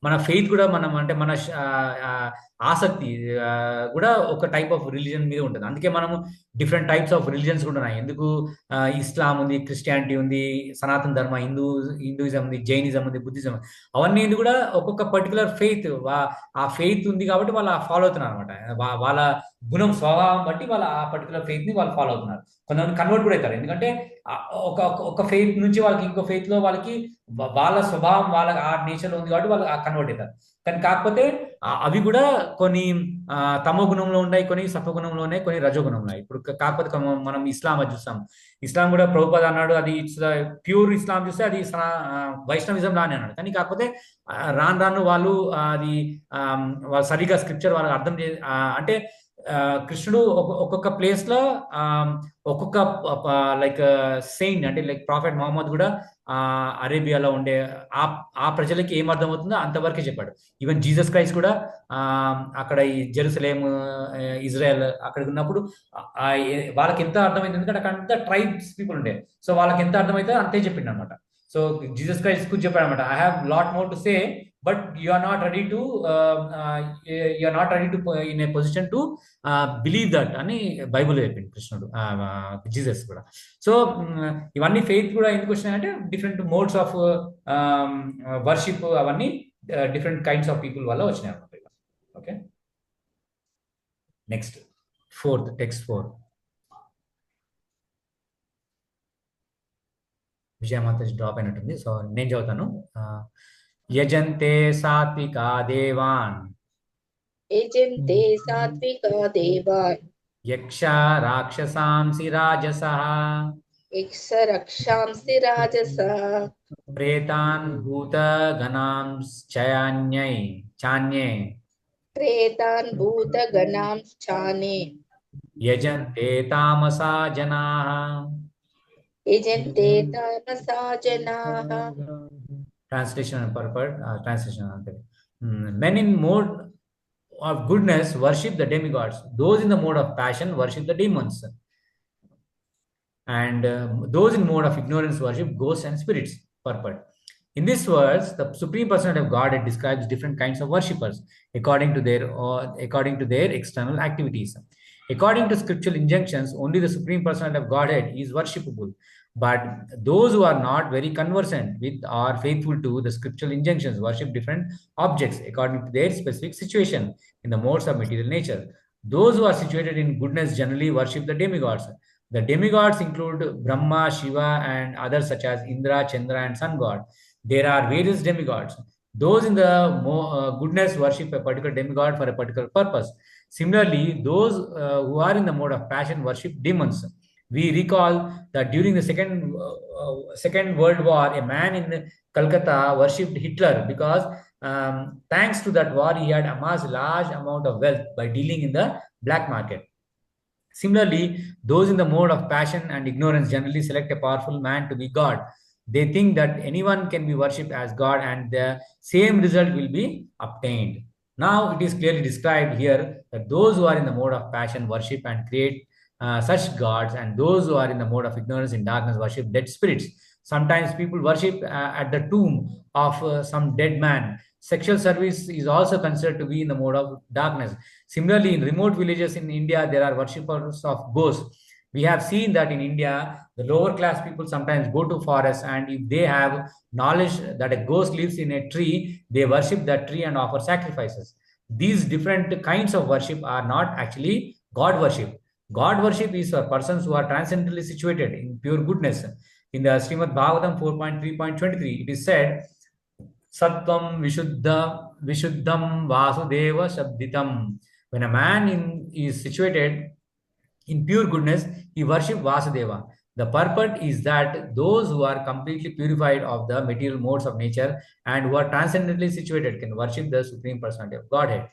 మన ఫెయిత్ కూడా మనం అంటే మన ఆసక్తి కూడా ఒక టైప్ ఆఫ్ రిలీజన్ మీద ఉంటుంది. అందుకే మనము డిఫరెంట్ టైప్స్ ఆఫ్ రిలీజన్స్ కూడా ఉన్నాయి. ఎందుకు ఇస్లాం ఉంది, క్రిస్టియానిటీ ఉంది, సనాతన ధర్మ, హిందూయిజం ఉంది, జైనిజం ఉంది, బుద్ధిజం, అవన్నీ కూడా ఒక్కొక్క పర్టికులర్ ఫెయిత్, ఆ ఫెయిత్ ఉంది కాబట్టి వాళ్ళు ఫాలో అవుతున్నారు అనమాట. వాళ్ళ గుణం స్వభావం బట్టి వాళ్ళు ఆ పర్టికులర్ ఫెయిత్ ని వాళ్ళు ఫాలో అవుతున్నారు. కొంతమంది కన్వర్ట్ కూడా అవుతారు. ఎందుకంటే ఒక ఫెయిత్ నుంచి వాళ్ళకి ఇంకో ఫెయిత్ లో వాళ్ళకి వాళ్ళ స్వభావం వాళ్ళ ఆ నేచర్ ఉంది కాబట్టి వాళ్ళు కన్వర్ట్ అవుతారు. కానీ కాకపోతే అవి కూడా కొన్ని తమో గుణంలో ఉన్నాయి, కొన్ని సత్వగుణంలో ఉన్నాయి, కొన్ని రజోగుణంలో ఉన్నాయి. ఇప్పుడు కాకపోతే మనం ఇస్లాం అది చూస్తాం. ఇస్లాం కూడా ప్రభుపాద అన్నాడు అది ఇట్స్ ప్యూర్ ఇస్లాం చూస్తే అది వైష్ణవిజం లానే అన్నాడు. కానీ కాకపోతే రాను రాను వాళ్ళు అది వాళ్ళు సరిగా స్క్రిప్చర్ వాళ్ళకి అర్థం అంటే కృష్ణుడు ఒక్కొక్క ప్లేస్ లో ఒక్కొక్క లైక్ సెయింట్ అంటే లైక్ ప్రాఫెట్ మహమ్మద్ కూడా అరేబియాలో ఉండే ఆ ప్రజలకి ఏం అర్థం అవుతుందో అంతవరకే చెప్పాడు. ఈవెన్ జీసస్ క్రైస్ట్ కూడా అక్కడ ఈ జెరూసలేం, ఇజ్రాయెల్ అక్కడికి ఉన్నప్పుడు వాళ్ళకి ఎంత అర్థమైంది, ఎందుకంటే అక్కడ అంతా ట్రైబ్స్ పీపుల్ ఉండే, సో వాళ్ళకి ఎంత అర్థమైతే అంతే చెప్పిండు అనమాట. సో జీసస్ క్రైస్ట్ కూడా చెప్పాడు అనమాట, I have lot more to say but you are not ready to in a position to believe that అని బైబుల్ చెప్పింది కృష్ణుడు, జీసస్ కూడా. సో ఇవన్నీ ఫెయిత్ కూడా ఎందుకు వచ్చినాయంటే డిఫరెంట్ మోడ్స్ ఆఫ్ వర్షిప్, అవన్నీ డిఫరెంట్ కైండ్స్ ఆఫ్ పీపుల్ వల్ల వచ్చినాయి అనమాట. Okay, next fourth text 4. Vijayamata drop అయినట్టుంది, సో నేను చదువుతాను. యజంతే సాత్వికా దేవాన్, యజంతే సాత్వికా దేవాన్, యక్ష రాక్షసాంసి రాజసః, యక్ష రక్షాంసి రాజసః, ప్రేతాన్ భూతగణాంశ్చాన్యే ప్రేతాన్ భూతగణాంశ్చానే యజంతే తామసా జనాః. యజంతే తామసా జనాః. Translation and purport. Translation. Men in mode of goodness worship the demigods. Those in the mode of passion worship the demons. And those in mode of ignorance worship ghosts and spirits. Purport. In this verse, the Supreme Personality of Godhead describes different kinds of worshippers according to their external activities. According to scriptural injunctions, only the Supreme Personality of Godhead is worshipable. But those who are not very conversant with or faithful to the scriptural injunctions worship different objects according to their specific situation in the modes of material nature. Those who are situated in goodness generally worship the demigods. The demigods include Brahma, Shiva, and others such as Indra, Chandra, and Sun God. There are various demigods. Those in the goodness worship a particular demigod for a particular purpose. Similarly, those who are in the mode of passion worship demons. We recall that during the Second World War, a man in Calcutta worshipped Hitler because thanks to that war, he had amassed a large amount of wealth by dealing in the black market. Similarly, those in the mode of passion and ignorance generally select a powerful man to be God. They think that anyone can be worshipped as God and the same result will be obtained. Now, it is clearly described here that those who are in the mode of passion worship and create such gods, and those who are in the mode of ignorance in darkness worship dead spirits. Sometimes people worship at the tomb of some dead man. Sexual service is also considered to be in the mode of darkness. Similarly, in remote villages in India, there are worshippers of ghosts. We have seen that in India, the lower class people sometimes go to forests, and if they have knowledge that a ghost lives in a tree, they worship that tree and offer sacrifices. These different kinds of worship are not actually God worship. God worship is for persons who are transcendently situated in pure goodness. In the Srimad Bhagavatam 4.3.23, it is said, Sattvam Vishuddham Vasudeva Shabditam. When a man is situated in pure goodness, he worships Vasudeva. The purport is that those who are completely purified of the material modes of nature and who are transcendently situated can worship the Supreme Personality of Godhead.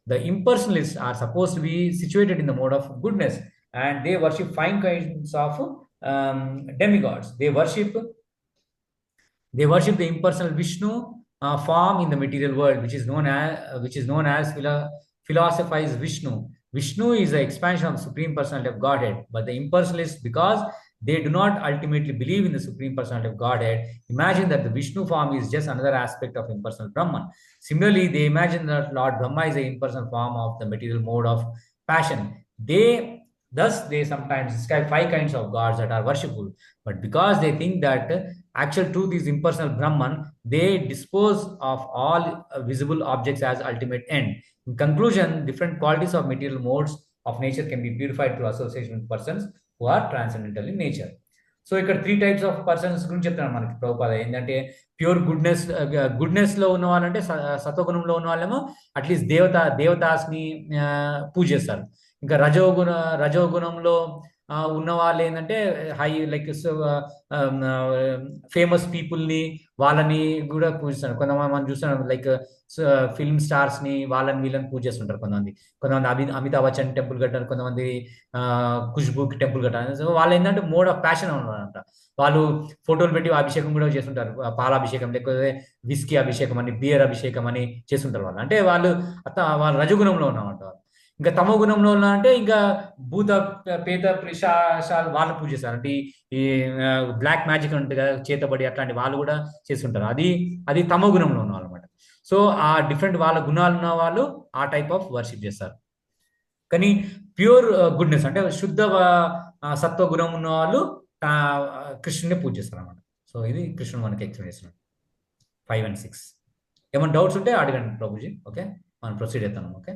The impersonalists are supposed to be situated in the mode of goodness, and they worship fine kinds of demigods. They worship the impersonal Vishnu form in the material world, which is known as philosophized Vishnu. Vishnu is the expansion of the Supreme Personality of Godhead, but the impersonalists, because they do not ultimately believe in the Supreme Personality of Godhead, imagine that the Vishnu form is just another aspect of impersonal Brahman. Similarly, they imagine that Lord Brahma is an impersonal form of the material mode of passion. Thus, they sometimes describe 5 kinds of gods that are worshipful. But because they think that actual truth is impersonal Brahman, they dispose of all visible objects as ultimate end. In conclusion, different qualities of material modes of nature can be purified through association with persons who are transcendental in nature. So ఇక్కడ 3 types of persons గురించి చెప్తున్నాను మనకి ప్రభుపాద. ఏంటంటే pure goodness లో ఉన్న వాళ్ళంటే సత్వగుణంలో ఉన్న వాళ్ళేమో అట్లీస్ట్ దేవతాస్ని పూజిస్తారు. ఇంకా రజోగుణంలో ఉన్న వాళ్ళు ఏంటంటే హై లైక్ ఫేమస్ పీపుల్ని వాళ్ళని కూడా పూజిస్తారు. కొంతమంది మనం చూస్తున్నాం లైక్ ఫిల్మ్ స్టార్స్ ని వీళ్ళని పూజ చేస్తుంటారు. కొంతమంది అమితాబ్ బచ్చన్ టెంపుల్ కట్టారు, కొంతమంది ఖుష్బూకి టెంపుల్ కట్టారు. సో వాళ్ళు ఏంటంటే మోడ్ ఆఫ్ ప్యాషన్ ఉన్నారంట. వాళ్ళు ఫోటోలు పెట్టి అభిషేకం కూడా చేస్తుంటారు, పాలాభిషేకం లేకపోతే విస్కీ అభిషేకం అని, బియర్ అభిషేకం అని చేస్తుంటారు వాళ్ళు. అంటే వాళ్ళు రజగుణంలో ఉన్నామంట. ఇంకా తమో గుణంలో ఉన్న అంటే ఇంకా భూత పేత పిశాచాలు వాళ్ళు పూజ చేస్తారు. అంటే ఈ బ్లాక్ మ్యాజిక్ ఉంటుంది కదా, చేతబడి అట్లాంటి వాళ్ళు కూడా చేస్తుంటారు. అది తమో గుణంలో ఉన్న వాళ్ళు అనమాట. సో ఆ డిఫరెంట్ వాళ్ళ గుణాలు ఉన్న వాళ్ళు ఆ టైప్ ఆఫ్ వర్షిప్ చేస్తారు. కానీ ప్యూర్ గుడ్నెస్ అంటే శుద్ధ సత్వ గుణం ఉన్న వాళ్ళు కృష్ణుని పూజ చేస్తారు అనమాట. సో ఇది కృష్ణుడు మనకి ఎక్స్ప్లెయిన్ చేస్తున్నాడు 5 and 6. ఏమైనా డౌట్స్ ఉంటే అడగండి ప్రభుజీ. ఓకే, మనం ప్రొసీడ్ అవుతాం. ఓకే,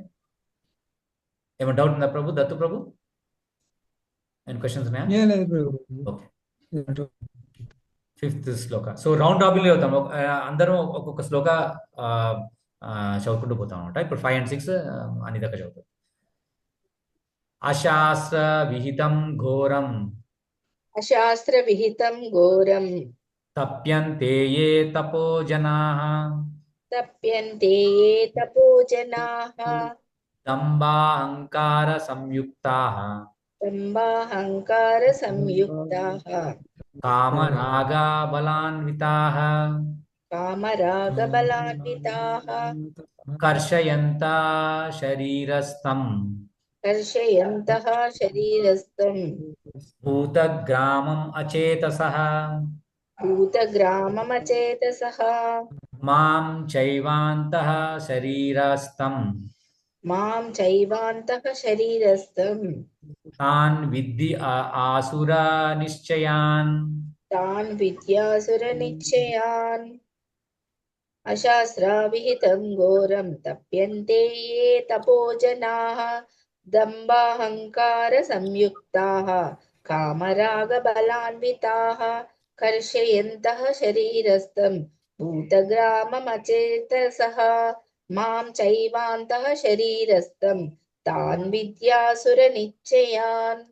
ఏమైనా డౌట్ ఉందా ప్రభు? దత్తు ప్రభు, ఏమైనా క్వశ్చన్స్ ఉన్నాయా? ఓకే, 5th శ్లోక. సో రౌండ్ రాబిన్లో అవుతాం, అందరం ఒక్కొక్క శ్లోక చదువుకుంటూ పోతాం అనమాట. ఇప్పుడు 5 and 6 అన్ని దగ్గర చదువుతాం. అశాస్త్ర విహితం ఘోరం తప్యంతే ఏ తపో జనాః దంభాహంకార సంయుక్తాః కామరాగా బలాన్వితాః కర్షయంతా శరీరస్థం భూతగ్రామం అచేతసః మాం చైవాంతః శరీరస్థం తాన్ విద్ధి ఆసుర నిశ్చయాన్. అశాస్త్రావిహితం ఘోరం తప్యంతే ఏ తపో జనాః దంభాహంకార సంయుక్తాః కామరాగ బలాన్వితాః కర్షయంతః శరీరస్థం భూతగ్రామమచేతసః మాం చైవాంతః శరీరస్థం తాన్ విద్యాసుర నిశ్చయాన్.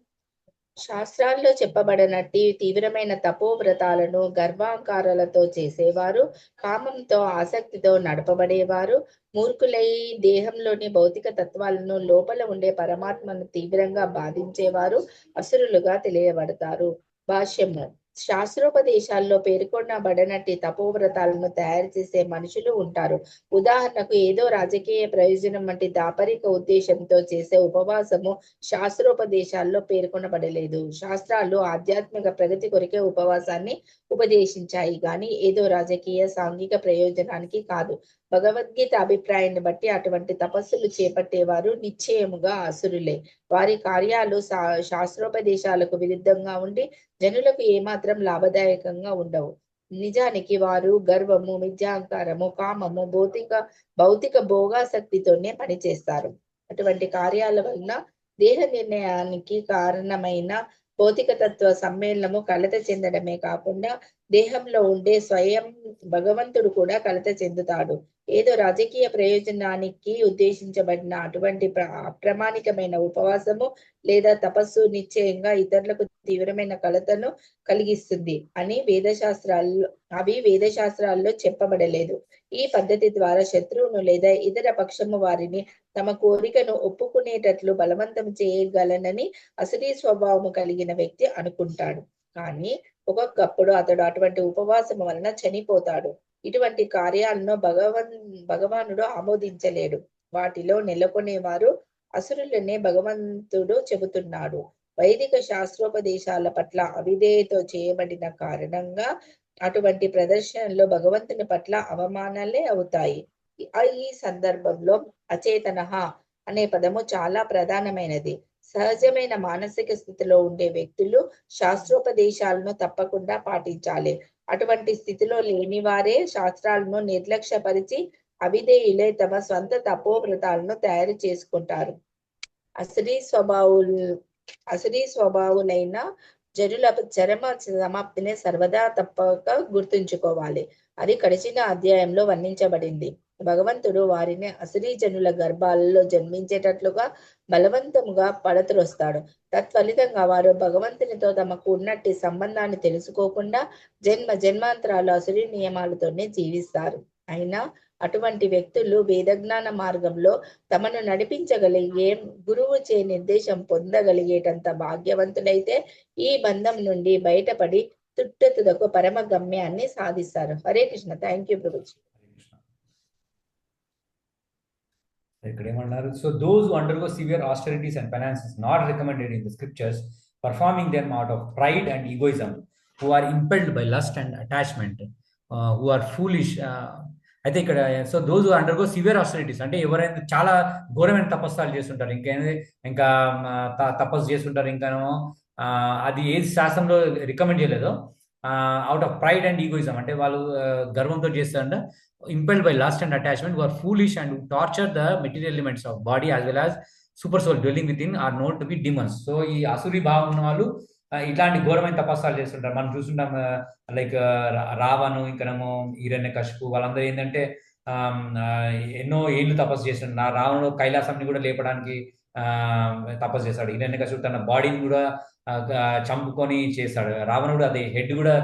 శాస్త్రాల్లో చెప్పబడినట్టి తీవ్రమైన తపోవ్రతాలను గర్వాంకారాలతో చేసేవారు, కామంతో ఆసక్తితో నడపబడేవారు, మూర్ఖులై దేహంలోని భౌతిక తత్వాలను లోపల ఉండే పరమాత్మను తీవ్రంగా బాధించేవారు అసురులుగా తెలియబడతారు. భాష్యము: శాస్త్రోపదేశాల్లో పేర్కొనబడినట్టి తపోవ్రతాలను తయారు చేసే మనుషులు ఉంటారు. ఉదాహరణకు ఏదో రాజకీయ ప్రయోజనం వంటి దాపరిక ఉద్దేశంతో చేసే ఉపవాసము శాస్త్రోపదేశాల్లో పేర్కొనబడలేదు. శాస్త్రాలు ఆధ్యాత్మిక ప్రగతి కొరకే ఉపవాసాన్ని ఉపదేశించాయి గాని ఏదో రాజకీయ సాంఘిక ప్రయోజనానికి కాదు. భగవద్గీత అభిప్రాయాన్ని బట్టి అటువంటి తపస్సులు చేపట్టేవారు నిశ్చయముగా అసురులే. వారి కార్యాలు శాస్త్రోపదేశాలకు విరుద్ధంగా ఉండి జనులకు ఏమాత్రం లాభదాయకంగా ఉండవు. నిజానికి వారు గర్వము, మిథ్యాంకారము, కామము, భౌతిక భోగాసక్తితోనే పనిచేస్తారు. అటువంటి కార్యాల వలన దేహ నిర్ణయానికి కారణమైన భౌతిక తత్వ సమ్మేళనము కలత చెందడమే కాకుండా దేహంలో ఉండే స్వయం భగవంతుడు కూడా కలత చెందుతాడు. ఏదో రాజకీయ ప్రయోజనానికి ఉద్దేశించబడిన అటువంటి అప్రామాణికమైన ఉపవాసము లేదా తపస్సు నిశ్చయంగా ఇతరులకు తీవ్రమైన కలతను కలిగిస్తుంది అని వేదశాస్త్రాల్లో చెప్పబడలేదు. ఈ పద్ధతి ద్వారా శత్రువును లేదా ఇతర పక్షము వారిని తమ కోరికను ఒప్పుకునేటట్లు బలవంతం చేయగలనని అసలీ స్వభావము కలిగిన వ్యక్తి అనుకుంటాడు. కానీ ఒక్కొక్కప్పుడు అతడు అటువంటి ఉపవాసం వలన చనిపోతాడు. ఇటువంటి కార్యాలను భగవానుడు ఆమోదించలేడు. వాటిలో నెలకొనేవారు అసురులనే భగవంతుడు చెబుతున్నాడు. వైదిక శాస్త్రోపదేశాల పట్ల అవిధేయతో చేయబడిన కారణంగా అటువంటి ప్రదర్శనలో భగవంతుని పట్ల అవమానాలే అవుతాయి. ఈ సందర్భంలో అచేతన అనే పదము చాలా ప్రధానమైనది. సహజమైన మానసిక స్థితిలో ఉండే వ్యక్తులు శాస్త్రోపదేశాలను తప్పకుండా పాటించాలి. అటువంటి స్థితిలో లేని వారే శాస్త్రాలను నిర్లక్ష్యపరిచి అవిధేయులే తమ స్వంత తపోవ్రతాలను తయారు చేసుకుంటారు. అసరీ స్వభావులైన జనుల చరమ సమాప్తిని సర్వదా తప్పక గుర్తుంచుకోవాలి. అది గడిచిన అధ్యాయంలో వర్ణించబడింది. భగవంతుడు వారిని అసరీ జనుల గర్భాలలో జన్మించేటట్లుగా బలవంతముగా పడత్రోస్తాడు. తత్ఫలితంగా వారు భగవంతునితో తమకు ఉన్నట్టి సంబంధాన్ని తెలుసుకోకుండా జన్మాంతరాలు అసురీ నియమాలతోనే జీవిస్తారు. అయినా అటువంటి వ్యక్తులు వేదజ్ఞాన మార్గంలో తమను నడిపించగలిగే గురువు చే నిర్దేశం పొందగలిగేటంత భాగ్యవంతులైతే ఈ బంధం నుండి బయటపడి తుట్టతుదకు పరమ గమ్యాన్ని సాధిస్తారు. హరే కృష్ణ. Thank you Prabhuji. ఇక్కడ ఏమన్నారు? So those who undergo severe austerities and penances not recommended in the scriptures, performing them out of pride and egoism, who are impelled by lust and attachment, who are foolish. అయితే ఇక్కడ so those who undergo severe austerities అంటే ఎవరైనా చాలా ఘోరమైన తపస్సాలు చేస్తుంటారు, ఇంకా తపస్సు చేస్తుంటారు, ఇంకానో అది ఏది శాస్త్రంలో రికమెండ్ చేయలేదో, out of pride and egoism అంటే వాళ్ళు గర్వంతో చేస్తారంట. impelled by lust and attachment, who are foolish and who torture the material elements of body as well as super soul dwelling within, are known to be demons. So ఈ అసురి భావం ఉన్న వాళ్ళు ఇట్లాంటి ఘోరమైన తపస్సాలు చేస్తుంటారు. మనం చూస్తుంటాం లైక్ రావణు, ఇంకనేమో హిరణ్యకశిపు, వాళ్ళందరూ ఏంటంటే ఎన్నో ఏళ్ళు తపస్సు చేస్తుంటారు. రావణుడు కైలాసంని కూడా లేపడానికి తపస్సు చేస్తాడు. హిరణ్యకశిపు తన బాడీని కూడా చంపుకొని చేస్తాడు. రావణుడు అది హెడ్ కూడా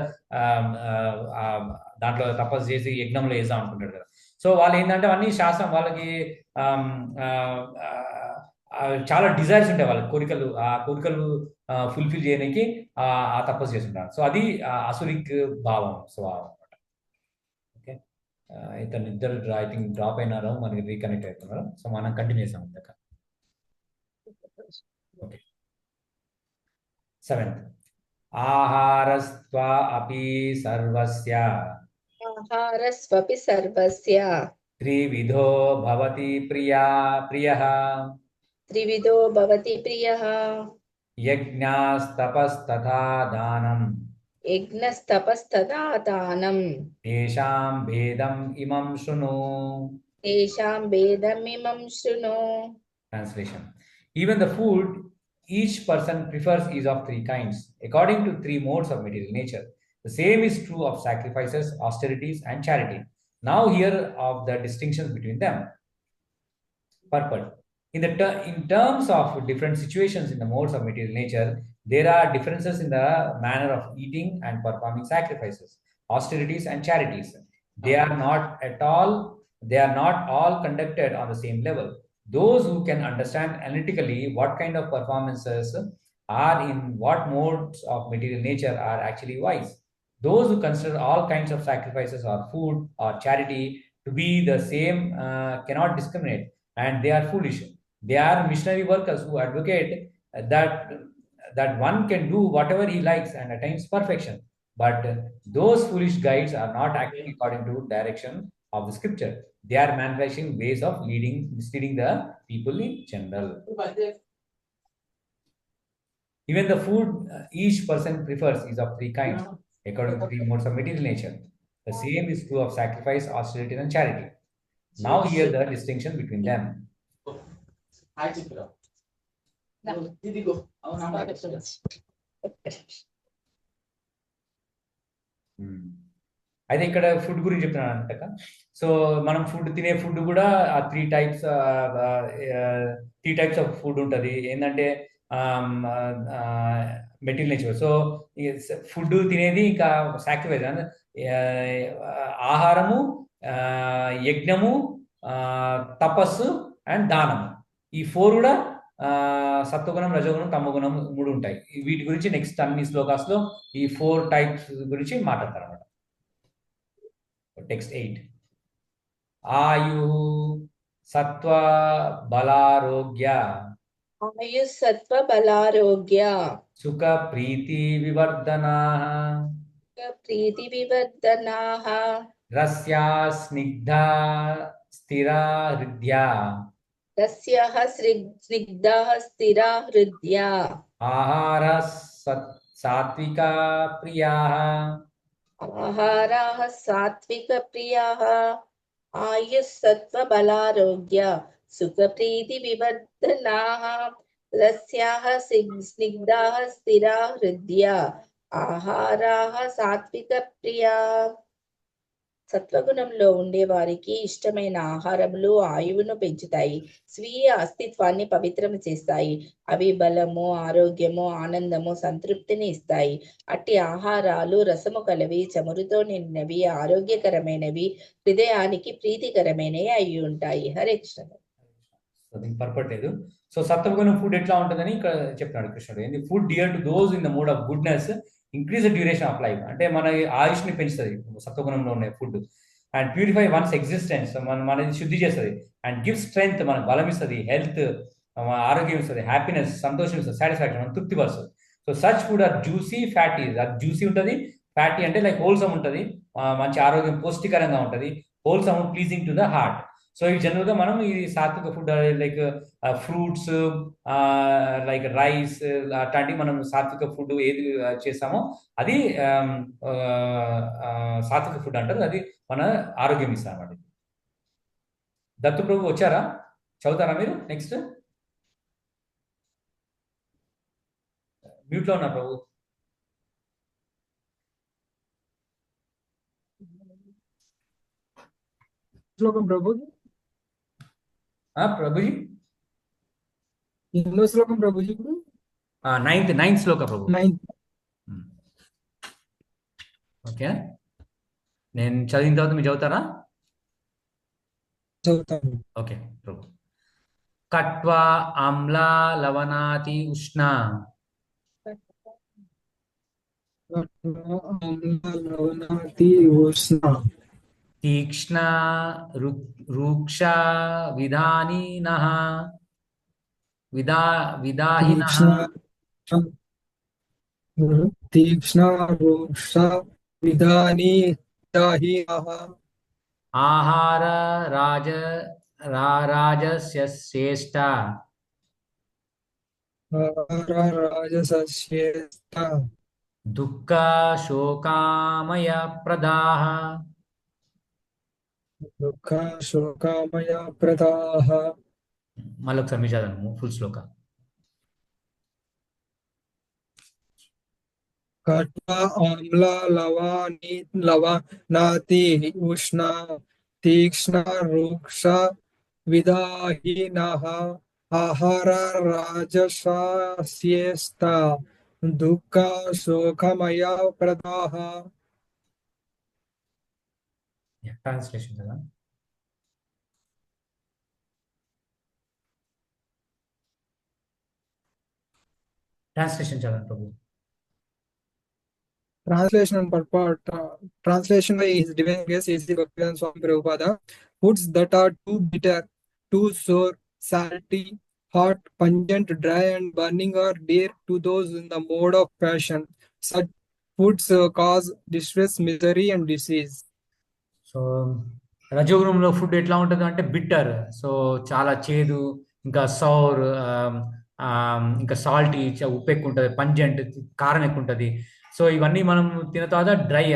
దాంట్లో తపస్సు చేసి యజ్ఞంలో వేసాం అనుకుంటాడు కదా. సో వాళ్ళు ఏంటంటే అన్ని శాస్త్రం వాళ్ళకి చాలా డిజైర్స్ ఉంటాయి, వాళ్ళ కోరికలు, ఆ కోరికలు ఫుల్ఫిల్ చేయడానికి ఆ తపస్సు చేస్తుంటారు. సో అది అసురిక్ భావం, స్వభావం అనమాట. ఓకే, ఇతను ఇద్దరు ఐ థింక్ డ్రాప్ అయినారో మనకి రీకనెక్ట్ అవుతున్నారు. సో మనం కంటిన్యూ చేసాం ఇందాక. ఓకే, 7th ఆహారస్త్వ అపి సర్వస్య త్రివిధో భవతి ప్రియః యజ్ఞస్తపస్తథా దానం తేషాం భేదం ఇమం శృణు. Translation: even the food each person prefers is of three kinds, according to three modes of material nature. The same is true of sacrifices, austerities, and charity. Now hear of the distinctions between them. Purport: in terms of different situations in the modes of material nature, there are differences in the manner of eating and performing sacrifices, austerities, and charities. They are not all conducted on the same level. Those who can understand analytically what kind of performances are in what modes of material nature are actually wise. Those who consider all kinds of sacrifices or food or charity to be the same cannot discriminate, and they are foolish. They are missionary workers who advocate that one can do whatever he likes and attains perfection. But those foolish guides are not acting according to direction of the scripture. They are manufacturing ways of misleading the people in general. Even the food each person prefers is of three kinds, according to three modes of material nature. The same is true of sacrifice, austerity, and charity. Now hear the distinction between them. అయితే ఇక్కడ food గురించి చెప్తున్నాను అంతక. So మనం తినే food కూడా ఆ three types of food ఉంటుంది. ఏంటంటే మెటీరియల్ నేచర్. సో ఫుడ్ తినేది, ఇంకా సాక్రిఫైస్ ఆహారము, యజ్ఞము, తపస్సు అండ్ దానము. ఈ 4 కూడా సత్వగుణం, రజోగుణం, తమోగుణం 3 ఉంటాయి. వీటి గురించి నెక్స్ట్ అన్ని శ్లోకాస్లో ఈ 4 టైప్స్ గురించి మాట్లాడతారు అన్నమాట. టెక్స్ట్ 8 ఆయు సత్వ బలారోగ్య ఆయుస్సత్వ బలారోగ్య సుఖ ప్రీతి వివర్ధనాః ప్రీతి వివర్ధనాః రస్యా స్నిగ్ధా స్థిరా హృద్యా తస్యాః స్నిగ్ధాః స్థిరా హృద్యా ఆహార సాత్విక ప్రియాః ఆహారాः సాత్విక ప్రియాः ఆయుస్సత్వ బలారోగ్య సుఖప్రీతి వివర్ధనాః రస్యాః స్నిగ్ధాః స్థిరా హృద్యా ఆహారాः సాత్విక ప్రియా. సత్వగుణంలో ఉండే వారికి ఇష్టమైన ఆహారములు ఆయువును పెంచుతాయి, స్వీయ అస్తిత్వాన్ని పవిత్రం చేస్తాయి. అవి బలము, ఆరోగ్యము, ఆనందము, సంతృప్తిని ఇస్తాయి. అట్టి ఆహారాలు రసము కలవి, చమురుతో నిన్నవి, ఆరోగ్యకరమైనవి, హృదయానికి ప్రీతికరమైనవి అయి ఉంటాయి. హరే కృష్ణ. సో దీనికి పర్పట్ లేదు. సో సత్వగుణం ఫుడ్ ఎట్లా ఉంటుందని ఇక్కడ చెప్తున్నాడు కృష్ణుడు. ఏంది food dear to those in the mood of goodness increase the duration of life. అంటే మన ఆయుష్ని పెంచుతుంది సత్వగుణంలో ఉన్న food. And purify once existence, మనది శుద్ధి చేస్తుంది. అండ్ గివ్ స్ట్రెంగ్త్, మనకు బలం ఇస్తుంది. హెల్త్, ఆరోగ్యం ఇస్తుంది. హ్యాపీనెస్, సంతోషం ఇస్తుంది. సాటిస్ఫాక్షన్, మనం తృప్తి పరుస్తుంది. So such food are juicy, fatty. అది జ్యూసీ ఉంటుంది, ఫ్యాటీ అంటే లైక్ హోల్సమ్ ఉంటుంది, మంచి ఆరోగ్యం, పౌష్టికరంగా ఉంటుంది. Wholesome, pleasing to the heart. So ఇవి జనరల్గా మనం ఈ సాత్విక food like fruits, like rice, అట్లాంటివి మనం సాత్విక ఫుడ్ ఏది చేస్తామో అది సాత్విక ఫుడ్ అంటారు. అది మన ఆరోగ్యం ఇస్తాం అన్నమాట. దత్తు ప్రభు వచ్చారా? చదువుతారా మీరు? నెక్స్ట్ మ్యూట్లో ఉన్నా ప్రభు. శ్లోకం ప్రభు, ప్రభుజీ ఎన్నో శ్లోకం ప్రభుజీ? ఇప్పుడు నైన్త్ శ్లోక ప్రభు. 9th. ఓకే, నేను చదివిన తర్వాత మీరు చదువుతారా? చదువుతాను. ఓకే ప్రభు. కట్వా ఆమ్లా లవనాతి ఉష్ణ లవనాతి ఉష్ణ తీక్ష్ణ రూక్ష విధానినః విదాహినః తీక్ష్ణ రూక్ష విధానినః ఆహార రాజస్య శ్రేష్ఠ రాజసస్యేష్ట దుఃఖ శోకామయ ప్రదాః. దుఃఖ శోకామయ ప్రదాః. మళ్ళీ ఒకసారి మీరు చదవండి ఫుల్ శ్లోక. కట్వ ఆమ్ల లవనాతి ఉష్ణ తీక్ష్ణ రూక్ష విదాహినః ఆహార రాజసస్యేష్ట దుఃఖ శోకమయ ప్రదాః. ట్రాన్స్లేషన్ కదా. ట్రాన్స్లేషన్ చదవండి ప్రభు. Translation by His Divine Grace A.C. Bhaktivedanta Swami Prabhupada. Foods that are too bitter, too sour, salty, hot, pungent, dry, and burning are dear to those in the mode of passion. Such foods cause distress, misery, and disease. So రజోగుణంలో food ఎట్లా ఉంటుంది అంటే bitter, so చాలా చేదు, ఇంకా sorrow, ఇంకా salty, ఉప్పు ఎక్కువ ఉంటుంది, పంజెంట్, కారం ఎక్కువ ఉంటుంది. సో ఇవన్నీ మనం తిన్న తర్వాత డ్రై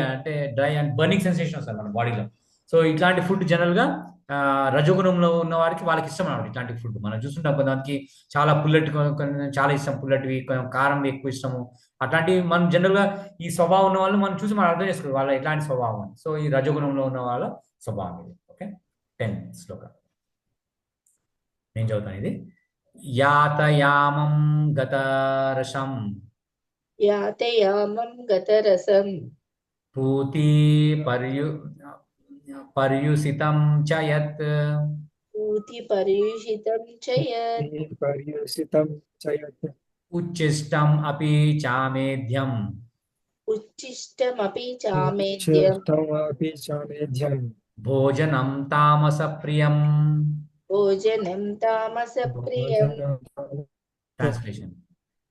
అండ్ బర్నింగ్ సెన్సేషన్ వస్తుంది మన బాడీలో. సో ఇట్లాంటి ఫుడ్ జనరల్గా రజోగుణంలో ఉన్న వారికి వాళ్ళకి ఇష్టం అన్నమాట. ఇట్లాంటి ఫుడ్ మనం చూస్తుంటాం, కొంతమందికి చాలా పుల్లటి, చాలా ఇష్టం పుల్లటివి, కొంచెం కారం ఎక్కువ ఇష్టము. అట్లాంటివి మనం జనరల్గా ఈ స్వభావం ఉన్న వాళ్ళు మనం చూసి మనం అర్థం చేసుకోవాలి వాళ్ళ ఎట్లాంటి స్వభావం అని. సో ఈ రజోగుణంలో ఉన్న వాళ్ళ స్వభావం ఇది. ఓకే, 10th శ్లోక నేను చదువుతాను. ఇది యాతయామం గతరసం యాతయామం గతరసం పూతి పర్యుసితం చ యత్ పూతి పర్యుషితం చ యత్ పర్యుషితం చ యత్ ఉచ్ఛిష్టం అపి చామేధ్యం ఉచ్ఛిష్టమపి చామేద్యం భోజనం తామస ప్రియం భోజనం తామస ప్రియం Translation: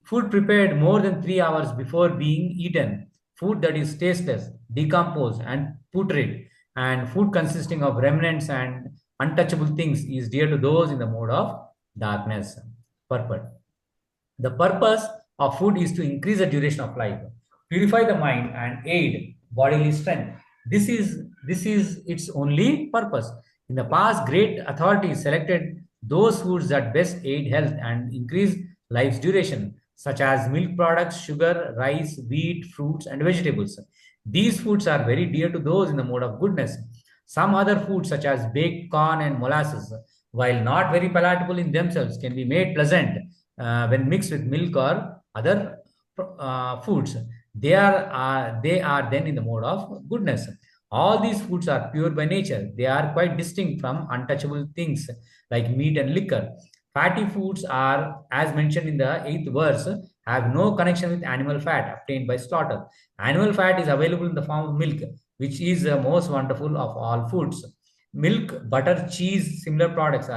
food prepared more than 3 hours before being eaten, food that is tasteless, decomposed, and putrid, and food consisting of remnants and untouchable things is dear to those in the mode of darkness. Purport: the purpose of food is to increase the duration of life, purify the mind, and aid bodily strength. This is its only purpose. In the past, great authorities selected those foods that best aid health and increase life's duration, such as milk products, sugar, rice, wheat, fruits, and vegetables. These foods are very dear to those in the mode of goodness. Some other foods, such as baked corn and molasses, while not very palatable in themselves, can be made pleasant when mixed with milk or other foods. They are then in the mode of goodness. All these foods are pure by nature. They are quite distinct from untouchable things like meat and liquor. Fatty foods are, as mentioned in the 8th verse, have no connection with animal fat obtained by slaughter. Animal fat is available in the form of milk, which is the most wonderful of all foods. Milk, butter, cheese, similar products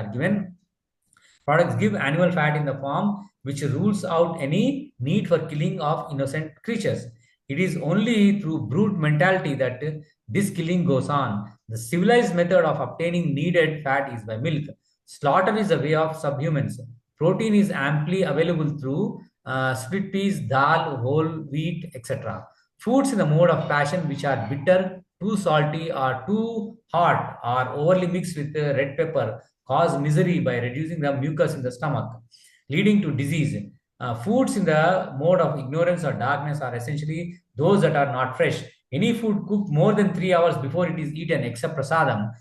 give animal fat in the form which rules out any need for killing of innocent creatures. It is only through brute mentality that this killing goes on. The civilized method of obtaining needed fat is by milk. Slaughter is a way of subhumans. Protein is amply available through split peas, dal, whole wheat, etc. Foods in the mode of passion, which are bitter, too salty, or too hot, or overly mixed with red pepper, cause misery by reducing the mucus in the stomach, leading to disease. Foods in the mode of ignorance or darkness are essentially those that are not fresh. Any food cooked more than 3 hours before it is eaten, except prasadam,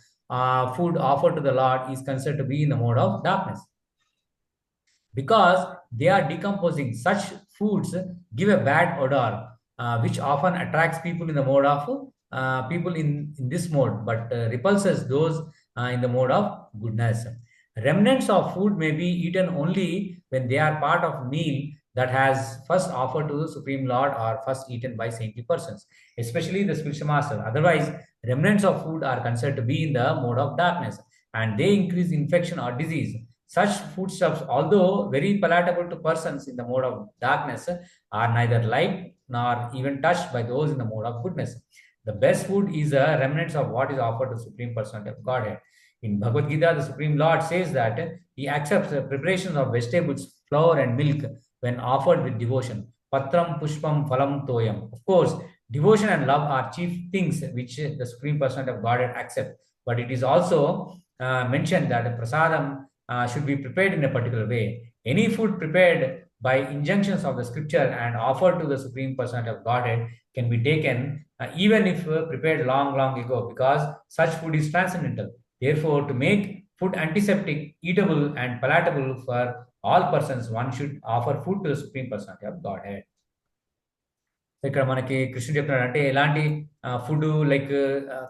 food offered to the Lord, is considered to be in the mode of darkness. Because they are decomposing, such foods give a bad odor, which often attracts people in the mode of people in this mode, but repulses those in the mode of goodness. Remnants of food may be eaten only when they are part of meal that has first offered to the Supreme Lord or first eaten by saintly persons, especially the spiritual master. Otherwise, remnants of food are considered to be in the mode of darkness, and they increase infection or disease. Such foodstuffs, although very palatable to persons in the mode of darkness, are neither liked nor even touched by those in the mode of goodness. The best food is a remnants of what is offered to Supreme Personality of Godhead. In Bhagavad Gita, the Supreme Lord says that he accepts the preparations of vegetables, flour, and milk when offered with devotion. Patram, pushpam, phalam, toyam. Of course, devotion and love are chief things which the Supreme Personality of Godhead accepts. But it is also mentioned that prasadam should be prepared in a particular way. Any food prepared by injunctions of the scripture and offered to the Supreme Personality of Godhead can be taken even if prepared long, long ago, because such food is transcendental. Therefore, to make food antiseptic, eatable, and palatable for all persons, one should offer food to the Supreme Personality of Godhead. ఇక్కడ మనకి కృష్ణుడు చెప్తున్నాడు అంటే ఎలాంటి food like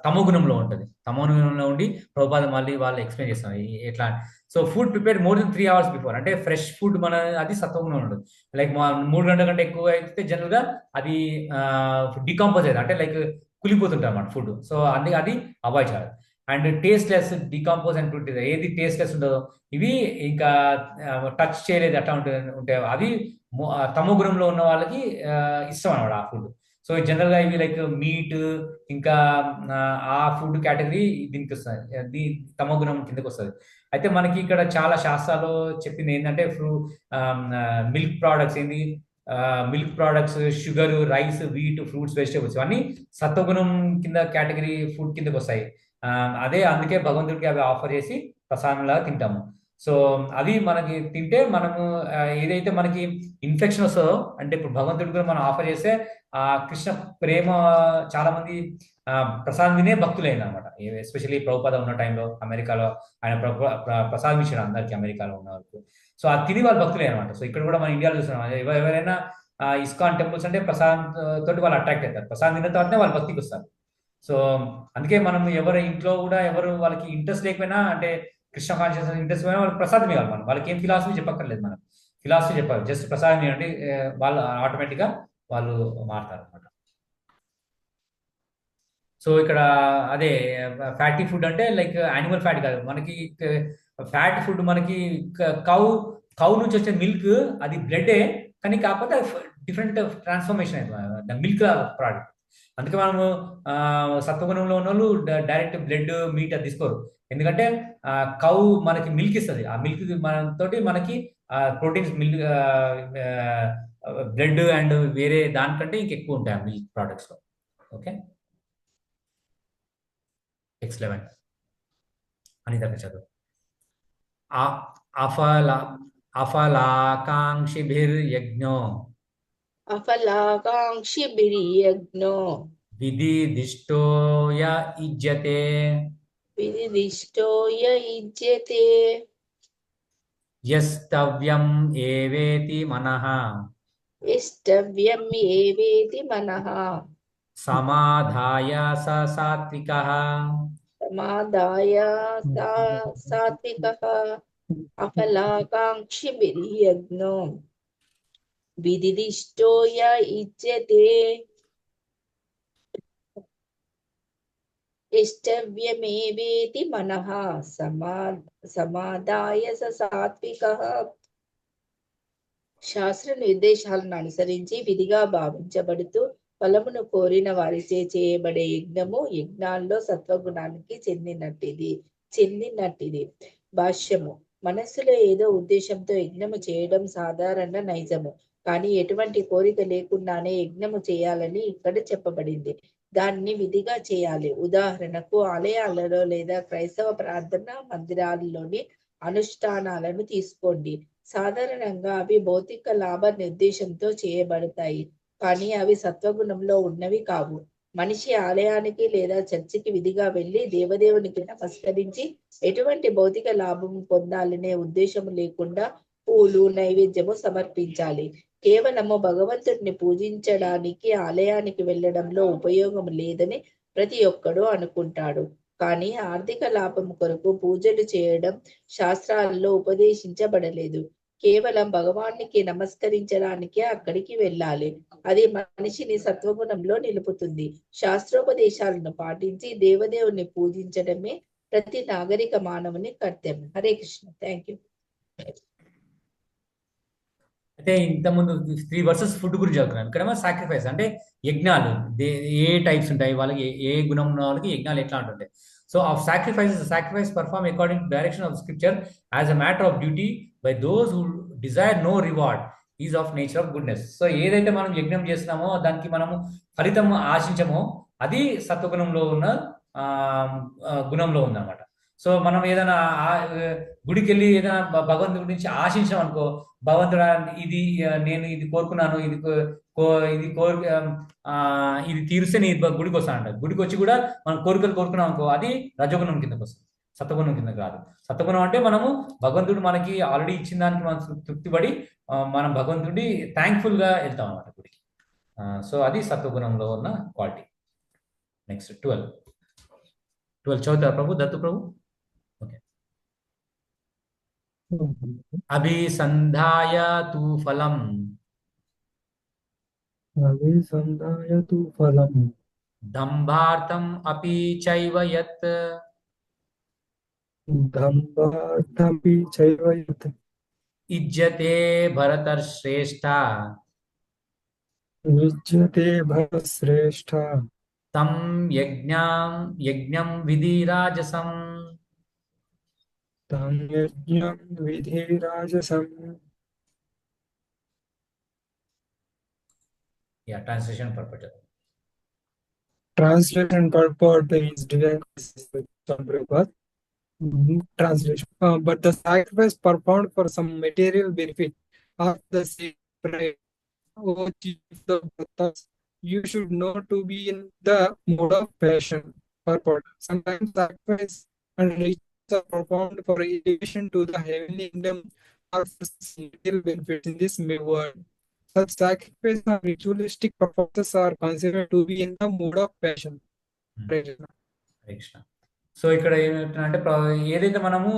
తమో గుణంలో ఉంటుంది. తమో గుణంలో ఉండి ప్రభుపాద మళ్ళీ వాళ్ళు ఎక్స్ప్లెయిన్ చేస్తున్నారు ఎట్లా. So food prepare more than 3 hours before, అంటే ఫ్రెష్ ఫుడ్ మన అది సత్వగుణం ఉంటుంది. లైక్ 3 గంటల కంటే ఎక్కువ అయితే జనరల్ గా అది డికంపోజ్ అవుతుంది, అంటే లైక్ కులిపోతుంటారు అన్నమాట ఫుడ్. సో అందుకే అది అవాయిడ్ చేయాలి. అండ్ టేస్ట్లెస్, డికంపోజ్ అండ్ ఉంటుంది, ఏది టేస్ట్లెస్ ఉండదో ఇవి ఇంకా టచ్ చేయలేదు అట్లా ఉంటాయి, అవి తమో గుణంలో ఉన్న వాళ్ళకి ఇష్టం అనమాట ఆ ఫుడ్. సో జనరల్ గా ఇవి లైక్ మీట్ ఇంకా ఆ ఫుడ్ కేటగిరీ దీనికి వస్తుంది, తమో గుణం కిందకి వస్తుంది. అయితే మనకి ఇక్కడ చాలా శాస్త్రాలు చెప్పింది ఏంటంటే మిల్క్ ప్రోడక్ట్స్ ఏంది, milk products, sugar, rice, wheat, fruits, vegetables ఇవన్నీ సత్వగుణం కింద కేటగిరీ ఫుడ్ కిందకి వస్తాయి. అదే అందుకే భగవంతుడికి అవి ఆఫర్ చేసి ప్రసాదంలా తింటాము. సో అవి మనకి తింటే మనము ఏదైతే మనకి ఇన్ఫెక్షన్ వస్తుందో, అంటే ఇప్పుడు భగవంతుడికి కూడా మనం ఆఫర్ చేస్తే ఆ కృష్ణ ప్రేమ చాలా మంది ప్రసాదం తినే భక్తులైన అనమాట. ఎస్పెషల్లీ ప్రభుపాద ఉన్న టైంలో అమెరికాలో ఆయన ప్రసాదం ఇచ్చాడు అందరికి, అమెరికాలో ఉన్న వరకు. సో అది తిని వాళ్ళు భక్తులే అనమాట. సో ఇక్కడ కూడా మన ఇండియాలో చూస్తున్నాం, ఎవరైనా ఇస్కాన్ టెంపుల్స్ అంటే ప్రసాదం తోటి వాళ్ళు అట్రాక్ట్ అవుతారు, ప్రసాదం తిన్న తర్వాతనే వాళ్ళు భక్తికి వస్తారు. సో అందుకే మనం ఎవరి ఇంట్లో కూడా ఎవరు వాళ్ళకి ఇంట్రెస్ట్ లేకపోయినా, అంటే కృష్ణ కాన్షియస్నెస్ ఇంట్రెస్ట్ పోయినా వాళ్ళకి ప్రసాదం ఇవ్వాలి. మనం వాళ్ళకి ఏం ఫిలాసఫీ చెప్పక్కర్లేదు, మనం ఫిలాసఫీ చెప్పాలి, జస్ట్ ప్రసాదం ఇవ్వండి, వాళ్ళు ఆటోమేటిక్గా వాళ్ళు మారుతారు అనమాట. సో ఇక్కడ అదే ఫ్యాటీ ఫుడ్ అంటే లైక్ యానిమల్ ఫ్యాట్ కాదు, మనకి ఫ్యాట్ ఫుడ్ మనకి కౌ కౌ నుంచి వచ్చే మిల్క్ అది బ్లడే, కానీ కాకపోతే డిఫరెంట్ ట్రాన్స్ఫర్మేషన్ అయింది మిల్క్ ప్రోడక్ట్. అందుకే మనము సత్వగుణంలో ఉన్న వాళ్ళు డైరెక్ట్ బ్లడ్ మీట్ అది తీసుకోరు. ఎందుకంటే కౌ మనకి మిల్క్ ఇస్తుంది. ఆ మిల్క్ తోటి మనకి ప్రోటీన్స్ మిల్క్ బ్లడ్ అండ్ వేరే దానికంటే ఇంకెక్కువ ఉంటాయి ఆ మిల్క్ ప్రోడక్ట్స్ లో. ఓకే, X11 అనిత చదువు. అఫల అఫలాకాంక్షిభిర్యజ్ఞో అఫలాకాంక్షిభిర్యజ్ఞో విధిదిష్టో య యుజ్యతే విదిదిష్టో య యుజ్యతే యస్తవ్యం ఏవేతి మనః ఇష్టవ్యం ఏవేతి మనః సమాధాయ స సాత్వికః. సమాదాయ సాత్వికః. అఫలాకాంక్షిభిర్యజ్ఞో విదిదిష్టో య యుజ్యతే ఇష్టవ్యమేవేతి మనః సమాదాయ స సాత్వికః. శాస్త్ర నిర్దేశాలను అనుసరించి విధిగా భావించబడుతూ ఫలమును కోరిన వారిచే చేయబడే యజ్ఞము యజ్ఞాల్లో సత్వగుణానికి చెందినట్టిది. భాష్యము. మనస్సులో ఏదో ఉద్దేశంతో యజ్ఞము చేయడం సాధారణ నైజము, కానీ ఎటువంటి కోరిక లేకుండానే యజ్ఞము చేయాలని ఇక్కడ చెప్పబడింది. దాన్ని విధిగా చేయాలి. ఉదాహరణకు ఆలయాలలో లేదా క్రైస్తవ ప్రార్థనా మందిరాల్లోని అనుష్ఠానాలను తీసుకోండి. సాధారణంగా అవి భౌతిక లాభ నిర్దేశంతో చేయబడతాయి, కానీ అవి సత్వగుణంలో ఉన్నవి కావు. మనిషి ఆలయానికి లేదా చర్చికి విధిగా వెళ్లి దేవదేవునికి నమస్కరించి ఎటువంటి భౌతిక లాభం పొందాలనే ఉద్దేశము లేకుండా పూలు నైవేద్యము సమర్పించాలి. కేవలము భగవంతుడిని పూజించడానికి ఆలయానికి వెళ్ళడంలో ఉపయోగం లేదని ప్రతి ఒక్కడూ అనుకుంటాడు. కానీ ఆర్థిక లాభం కొరకు పూజలు చేయడం శాస్త్రాల్లో ఉపదేశించబడలేదు. కేవలం భగవానికి నమస్కరించడానికే అక్కడికి వెళ్ళాలి. అది మనిషిని సత్వగుణంలో నిలుపుతుంది. శాస్త్రోపదేశాలను పాటించి దేవదేవుని పూజించడమే ప్రతి నాగరిక మానవుని కర్తవ్యం. హరే కృష్ణ. Thank you. అయితే ఇంతకుముందు 3 verses ఫుడ్ గురించి చదువుకున్నాం. ఇక్కడేమో సాక్రిఫైస్ అంటే యజ్ఞాలు ఏ టైప్స్ ఉంటాయి, వాళ్ళకి ఏ గుణం ఉన్న వాళ్ళకి యజ్ఞాలు ఎట్లా ఉంటుంటాయి. So of sacrifice perform according to direction of scripture as a matter of duty by those who desire no reward is of nature of goodness. So ఏదైతే మనం యజ్ఞం చేస్తున్నామో దానికి మనము ఫలితం ఆశించమో అది సత్వగుణంలో ఉన్న గుణంలో ఉందన్నమాట. సో మనం ఏదైనా గుడికి వెళ్ళి ఏదైనా భగవంతుడి గురించి ఆశించాం అనుకో, భగవంతుడా నేను ఇది కోరుకున్నాను, ఇది తీరుస్తే నీ గుడికి వస్తానంట. గుడికి వచ్చి కూడా మనం కోరికలు కోరుకున్నాం అనుకో, అది రజగుణం కిందకి వస్తుంది, సత్వగుణం కింద కాదు. సత్వగుణం అంటే మనము భగవంతుడు మనకి ఆల్రెడీ ఇచ్చిన దానికి మనం తృప్తిపడి మనం భగవంతుడి థ్యాంక్ఫుల్ గా వెళ్తాం అన్నమాట గుడికి. సో అది సత్వగుణంలో ఉన్న క్వాలిటీ. నెక్స్ట్ 12 చదువుతారు ప్రభు, దత్తు ప్రభు. ఓకే. అభిసంధాయ తు ఫలం దంభార్థం అపి చైవ యత్ ఇజ్యతే భరతశ్రేష్ఠ తం యజ్ఞం విధిరాజసం. Yeah, translation purport. Translation purport is different. Translation. But the sacrifice performed for some material benefit of the same pride. O chief of Bhattas, you should know to be in the mode of passion. Purport. Sometimes sacrifice and rituals are performed for elevation to the heavenly kingdom or for material benefits in this world. Such sacrifice and ritualistic performances are considered to be in the mood of passion. So ఇక్కడ ఏమంటున్నారంటే ఏదైతే మనము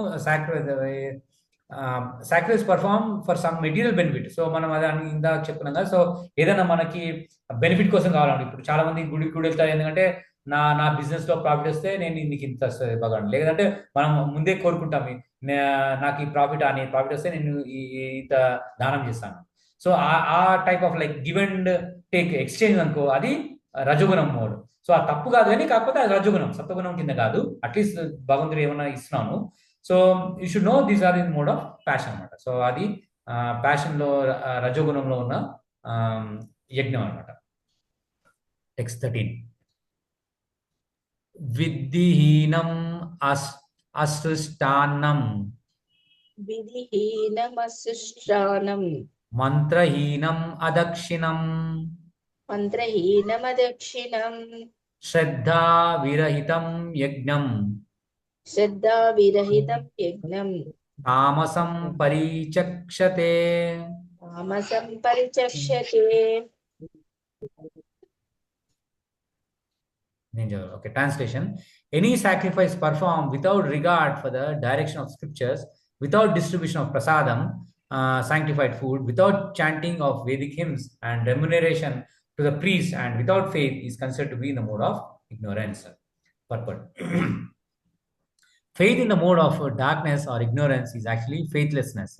sacrifice perform for some material benefit. So మనం అది ఇందాక చెప్పుకున్నాం కదా. So ఏదైనా మనకి బెనిఫిట్ కోసం కావాలండి. ఇప్పుడు చాలా మంది గుడికి వెళ్తారు, ఎందుకంటే నా బిజినెస్ లో ప్రాఫిట్ వస్తే నేను నీకు ఇంత వస్తుంది భగవాన్, లేదంటే మనం ముందే కోరుకుంటాం నాకు ఈ ప్రాఫిట్ వస్తే నేను ఇంత దానం చేస్తాను. సో ఆ type of like give and take exchange అనుకో, అది రజోగుణం మోడ్. సో ఆ తప్పు కాదు కానీ, కాకపోతే అది రజోగుణం, సత్వగుణం కింద కాదు. అట్లీస్ట్ భగవంతుడు ఏమన్నా ఇస్తున్నాను. So you should know these are in mode of passion అనమాట. సో అది ప్యాషన్ లో రజోగుణంలో ఉన్న యజ్ఞం అనమాట. టెక్స్ట్ 13. విద్ధిహీనం అసృష్టాన్నం విధిహీనమసుష్టానం మంత్రహీనం అదక్షిణం మంత్రహీనమదక్షిణం శ్రద్ధా విరహితం యజ్ఞం శ్రద్ధావిరహితం యజ్ఞం తామసం పరిచక్షతే. తామసం పరిచక్షతే. Okay, translation. Any sacrifice performed without regard for the direction of scriptures, without distribution of prasadam, sanctified food, without chanting of Vedic hymns and remuneration to the priest, and without faith is considered to be in the mode of ignorance. Purport. Faith in the mode of darkness or ignorance is actually faithlessness.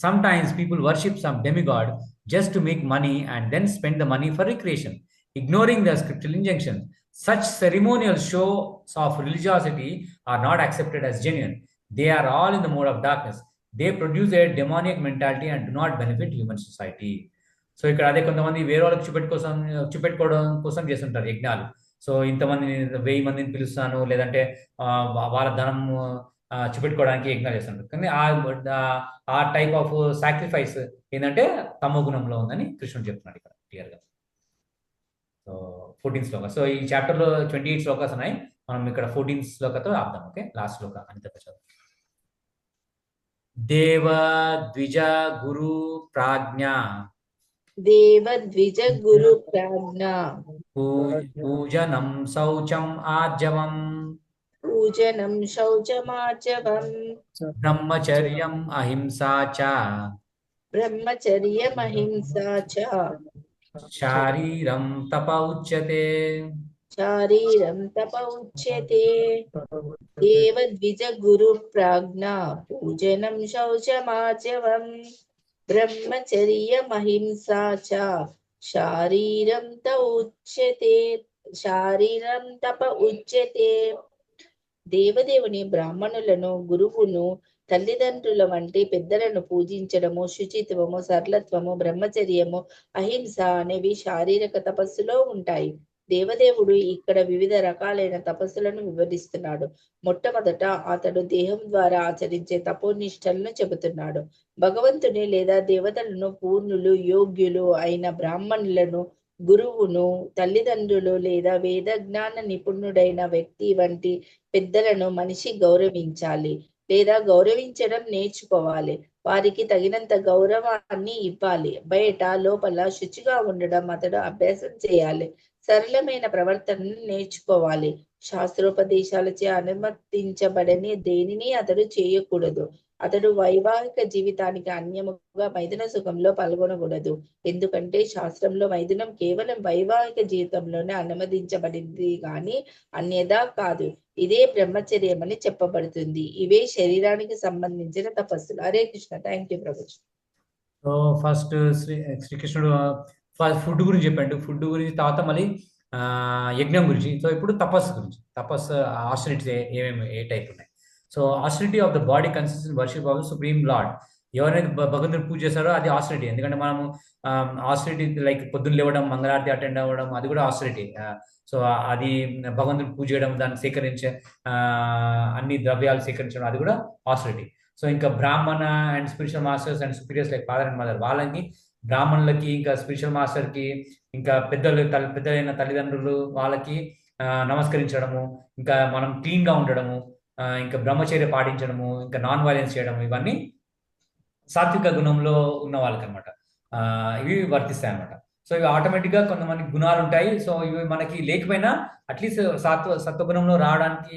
Sometimes people worship some demigod just to make money and then spend the money for recreation, ignoring the scriptural injunctions. Such ceremonial shows of religiosity are not accepted as genuine. They are all in the mode of darkness. They produce a demonic mentality and do not benefit human society. So ఇక్కడ అదే కొంతమంది వేరే వాళ్ళకి చూపెట్టుకోవడం కోసం చేస్తుంటారు యజ్ఞాలు. So ఇంతమంది 1000 మందిని పిలుస్తాను, లేదంటే వాళ్ళ ధనం చూపెట్టుకోవడానికి యజ్ఞాలు చేస్తుంటారు. కానీ ఆ టైప్ ఆఫ్ సాక్రిఫైస్ ఏంటంటే తమో గుణంలో ఉందని కృష్ణుడు చెప్తున్నాడు ఇక్కడ క్లియర్గా. సో 14 శ్లోక. సో ఈ చాప్టర్లో 28 శ్లోకాస్ ఉన్నాయి. మనం ఇక్కడ 14 శ్లోకతో ఆపుదాం. ఓకే, లాస్ట్ శ్లోక అనిత చదువు. దేవ ద్విజ గురు ప్రాజ్ఞ దేవద్విజ గురు ప్రాజ్ఞ పూజనం శౌచం ఆర్జవం పూజనం శౌచమార్జవం బ్రహ్మచర్యం అహింసా చ బ్రహ్మచర్యమహింసా చ శారీరం తప ఉచ్యతే. శారీరం తప ఉచ్యతే. దేవద్విజ గురు ప్రాజ్ఞ పూజనం శౌచమార్జవం బ్రహ్మచర్యమహింసా చ శారీరం తప ఉచ్యతే. దేవదేవుని, బ్రాహ్మణులను, గురువును, తల్లిదండ్రుల వంటి పెద్దలను పూజించడము, శుచిత్వము, సరళత్వము, బ్రహ్మచర్యము, అహింస అనేవి శారీరక తపస్సులో ఉంటాయి. దేవదేవుడు ఇక్కడ వివిధ రకాలైన తపస్సులను వివరిస్తున్నాడు. మొట్టమొదట అతడు దేహం ద్వారా ఆచరించే తపోనిష్టలను చెబుతున్నాడు. భగవంతుని లేదా దేవతలను, పూర్ణులు, యోగ్యులు అయిన బ్రాహ్మణులను, గురువును, తల్లిదండ్రులు లేదా వేద జ్ఞాన నిపుణుడైన వ్యక్తి వంటి పెద్దలను మనిషి గౌరవించాలి లేదా గౌరవించడం నేర్చుకోవాలి. వారికి తగినంత గౌరవాన్ని ఇవ్వాలి. బయట లోపల శుచిగా ఉండడం అతడు అభ్యాసం చేయాలి. సరళమైన ప్రవర్తనను నేర్చుకోవాలి. శాస్త్రోపదేశాలచే అనుమతించబడని దేనిని అతడు చేయకూడదు. అతడు వైవాహిక జీవితానికి అన్యముగా మైథున సుఖంలో పాల్గొనకూడదు. ఎందుకంటే శాస్త్రంలో మైథునం కేవలం వైవాహిక జీవితంలోనే అనుమతించబడింది కానీ అన్యదా కాదు. ఇదే బ్రహ్మచర్యం అని చెప్పబడుతుంది. ఇవే శరీరానికి సంబంధించిన తపస్సులు. హరే కృష్ణ. థ్యాంక్ యూ ప్రభు. సో ఫస్ట్ శ్రీకృష్ణుడు ఫుడ్ గురించి చెప్పండి. ఫుడ్ గురించి, తర్వాత మళ్ళీ యజ్ఞం గురించి. సో ఇప్పుడు తపస్సు గురించి. తపస్సు ఆస్టరిటీస్ ఏమేమి ఏ టైప్ ఉన్నాయి. So austerity of the body consist in worship of supreme lord. ఎవరైతే భగవంతుని పూజ చేస్తారో అది ఆస్టరిటీ. ఎందుకంటే మనము ఆస్టరిటీ లైక్ పొద్దున్న లేవడం, మంగళారతి అటెండ్ అవ్వడం, అది కూడా ఆస్టరిటీ. సో అది భగవంతుని పూజ చేయడం, దాన్ని సేకరించే అన్ని ద్రవ్యాలు సేకరించడం, అది కూడా ఆస్టరిటీ. సో ఇంకా బ్రాహ్మణ and spiritual masters and superiors like father and mother, వాళ్ళకి బ్రాహ్మణులకి, ఇంకా స్పిరిచువల్ మాస్టర్కి, ఇంకా పెద్దలైన తల్లిదండ్రులు వాళ్ళకి నమస్కరించడము, ఇంకా మనం క్లీన్గా ఉండడము, ఇంకా బ్రహ్మచర్య పాటించడము, ఇంకా నాన్ వైలెన్స్ చేయడము, ఇవన్నీ సాత్విక గుణంలో ఉన్న వాళ్ళకి అనమాట. ఇవి వర్తిస్తాయి అనమాట. సో ఇవి ఆటోమేటిక్గా కొంతమంది గుణాలు ఉంటాయి. సో ఇవి మనకి లేకపోయినా అట్లీస్ట్ సత్వగుణంలో రావడానికి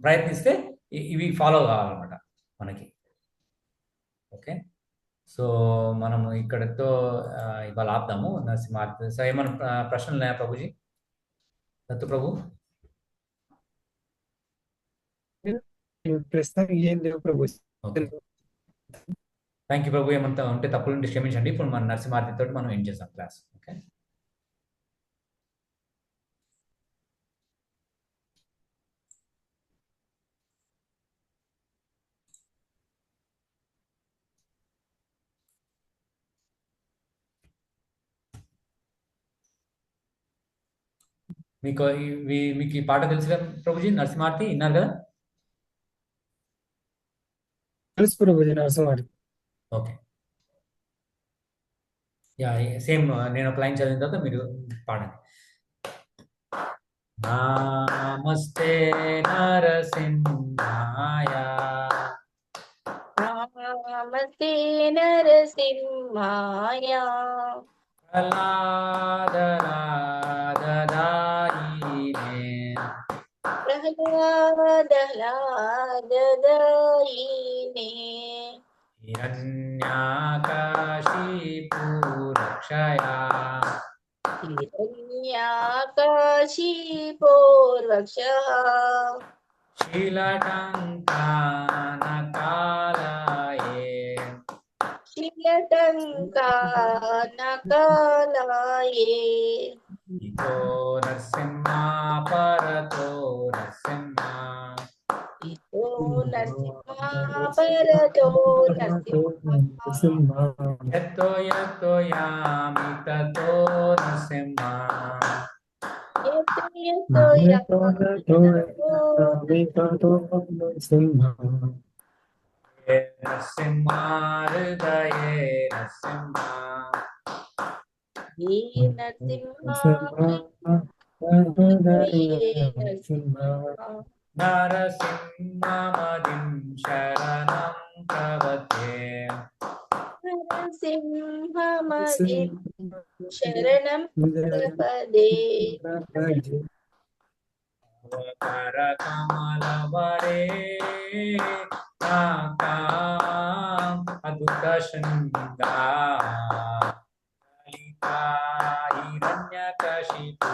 ప్రయత్నిస్తే ఇవి ఫాలో కావాలన్నమాట మనకి. ఓకే, సో మనము ఇక్కడతో ఇవాళ ఆపుదాము. నరసింహార్తి. సో ఏమైనా ప్రశ్నలు ఉన్నాయా ప్రభుజీ? దత్తు ప్రభు. ప్రస్తుతానికి ఏం లేవు ప్రభు. ఓకే, థ్యాంక్ యూ ప్రభు. ఏమంతా ఉంటే తప్పులు ఉంటే క్షమించండి. ఇప్పుడు మన నరసింహారతి తోటి మనం ఏం చేస్తాం క్లాస్. ఓకే, మీకు ఈ పాట తెలుసు కదా ప్రభుజీ? నరసింహారతి విన్నారు కదా? తెలుసు ప్రభుజీ నరసింహారతి. ఓకే, యా, సేమ్ నేను ఒక లైన్ చదివిన తర్వాత మీరు పాడండి. నమస్తే నరసింహాయ, నమస్తే నరసింహాయ, ప్రహ్లాదరాధదాయినే, ప్రహ్లాదలాదదాయినే, హిరణ్యాకాశిపురక్షయా, హిరణ్యాకాశిపోర్వక్షః, శీలటంకానకాలయే, శిలటంకానకాలయే, ఇతో నరసింహ పరతో నరసింహ, ఇతో నరసింహ పరతో నరసింహ, యతో యతో యామి తతో నరసింహ, యతో యతో యామి తతో హే నరసింహ హృదయే నరసింహ, హే నరసింహ హృదయే నరసింహ, నరసింహమదిం శరణం ప్రపద్యే, నరసింహమది శరణం ప్రపదే, అవకర కమలవరే అద్భుత శృంగా, లలితా హిరణ్యకశిపూ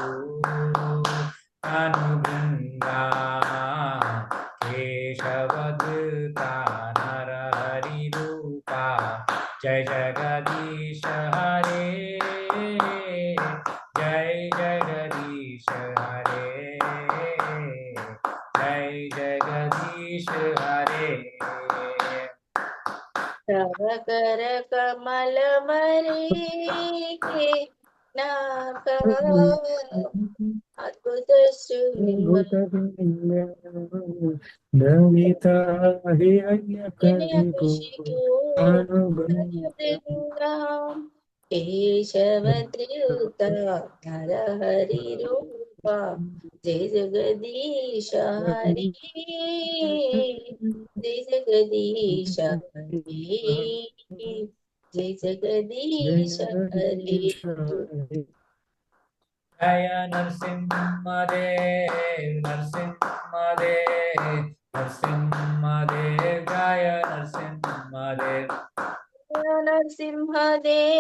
అనుబృంగా, కేశవధృతా నరహరి రూపా, జయ జగదీశ హరే, జయ జగదీశ హరే, జయ జగదీశ హరే. ప్రవకర కమలమరే నాక అద్భుత శృంగ కేశవద్రూత నరహరి రూప, జయ జగదీశ హరి, జయ జగదీశ హరి, జయ జగదీశ హరి. జయ నరసింహదేవ్ నరసింహదేవ్ నరసింహదేవ్, జయ నరసింహదేవ్, నరసింహదేవ్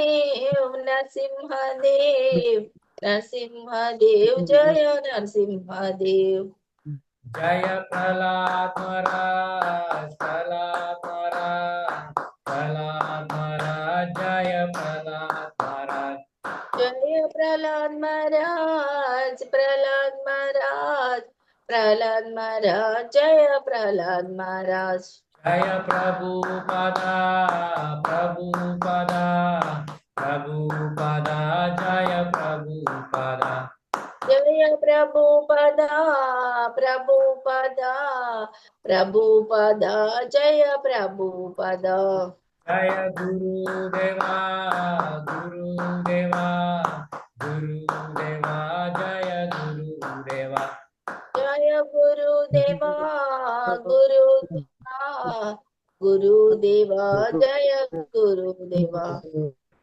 నరసింహదేవ్ నరసింహదేవ్, జయ నరసింహదేవ్, జయ ప్రహ్లాద్ మహారాజ్ ప్రహ్లాద్ మహారాజ్ ప్రహ్లాద్ మహారాజ్, జయ ప్రహ్లాద్ మహారాజ్, జయ ప్రహ్లాద్ మహారాజ్ ప్రహ్లాద్ మహారాజ్ ప్రహ్లాద్ మహారాజ్, జయ ప్రహ్లాద్ మహారాజ్, జయ ప్రభుపద ప్రభుపద ప్రభుపద, జయ ప్రభుపద, జయ ప్రభుపద ప్రభుపద ప్రభుపద, జయ ప్రభుపద, జయ గురుదేవా గురుదేవా గురుదేవా, జయ గురుదేవా, జయ గురుదేవా గురుదేవా గురుదేవా, జయ గురుదేవా,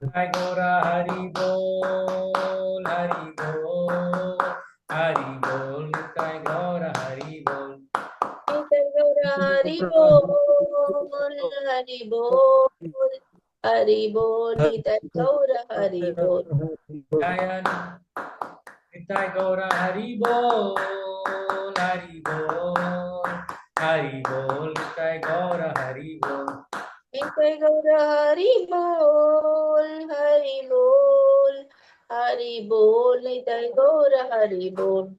జయ గౌర హరి బోల్ హరి బోల్ హరి బోల్, జయ గౌర హరి బోల్, జయ గౌర హరి బోల్ హరి బోల్ హరి బోల్, నితయ గౌర హరి బోల్, జయ నిత్యాయ గౌర హరి బోల్ హరి బోల్ హరి బోల్ నిత్యాయ గౌర హరి బోల్. నిత్య గౌర హరి బోల్ హరి బోల్ హరి బోల్ నిత్య గౌర హరి బోల్.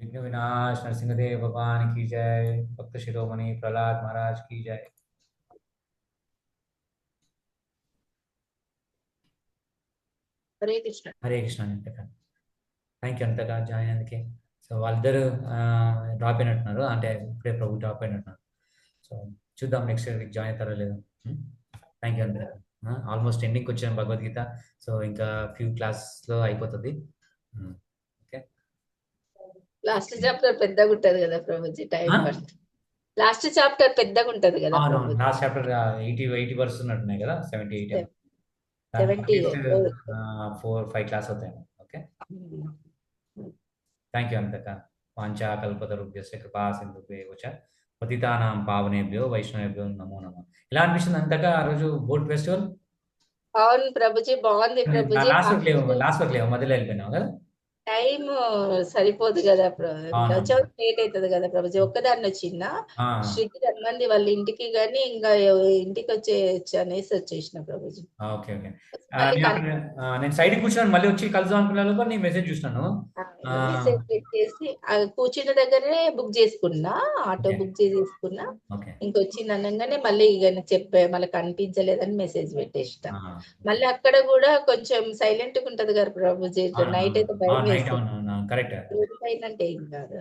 विघ्न विनाश नरसिंहदेव भगवान की जय. भक्त शिरोमणि प्रहलाद महाराज की जय. హరే కృష్ణ. హరే కృష్ణ అంతక. థ్యాంక్ యూ అంతగా జాయిన్ అయినందుకే. సో వాళ్ళిద్దరు డ్రాప్ అయినట్టున్నారు, అంటే ఇప్పుడే ప్రభు డ్రాప్ అయినట్టున్నారు. సో చూద్దాం నెక్స్ట్ వీక్ జాయిన్ అవుతారో లేదో. థ్యాంక్ యూ అంతగా. ఆల్మోస్ట్ ఎండింగ్కి వచ్చాను భగవద్గీత. సో ఇంకా ఫ్యూ క్లాస్లో అయిపోతుంది. ఓకే. లాస్ట్ చాప్టర్ పెద్దగా ఉంటది కదా ప్రభుజీ, టైం పడుతుంది. లాస్ట్ చాప్టర్ పెద్దగా ఉంటది కదా అవునవును, ప్రభుజీ. లాస్ట్ చాప్టర్ 80 వర్స్ ఉన్నట్టున్నాయి కదా, 70-80. 70. 4-5 క్లాస్ అవుతాయి. ఓకే. థ్యాంక్ యూ అంతక. వాంఛా కల్పతరుభ్యశ్చ కృపా సింధుభ్యో చ పతితానాం పావనేభ్యో వైష్ణవేభ్యో నమో నమః. ఎలా అనిపిస్తుంది అంతగా ఆ రోజు బోట్ ఫెస్టివల్? అవును ప్రభుజీ, బాగుంది ప్రభుజీ. లాస్ట్ వర్క్ లేవు, మధ్యలో వెళ్ళిపోయినావు కదా. టైం సరిపోదు కదా అవును. వచ్చాక లేట్ అవుతుంది కదా ప్రభుజీ. ఒక్కదాన్ని వచ్చిందా ఆ, శృతి రమ్మంది వాళ్ళ ఇంటికి, గానీ ఇంకా ఇంటికి వచ్చేయచ్చు అనేసి వచ్చేసిన ప్రభుజీ. Okay okay. మళ్ళీ నేను సైడ్ కూర్చున్నాను, మళ్ళీ వచ్చి కలుద్దాం అనుకున్నాను, నీ మెసేజ్ చూసినాను. మెసేజ్ పెట్టేసి కూర్చున్న దగ్గరే బుక్ చేసుకున్నా, ఆటో ఓకే బుక్ చేసేసుకున్నా. ఓకే. ఇంకొచ్చింది అనగానే మళ్ళీ ఇక చెప్పే, మళ్ళీ కనిపించలేదని మెసేజ్ పెట్టేసిన. ఆ, మళ్ళీ అక్కడ కూడా కొంచెం సైలెంట్ గా ఉంటది కదా ప్రభుజీ. నైట్ అయితే భయం నైట్. వేస్తుంది. అవును, కరెక్ట్. రోడ్డు పైన అంటే ఏం కాదు.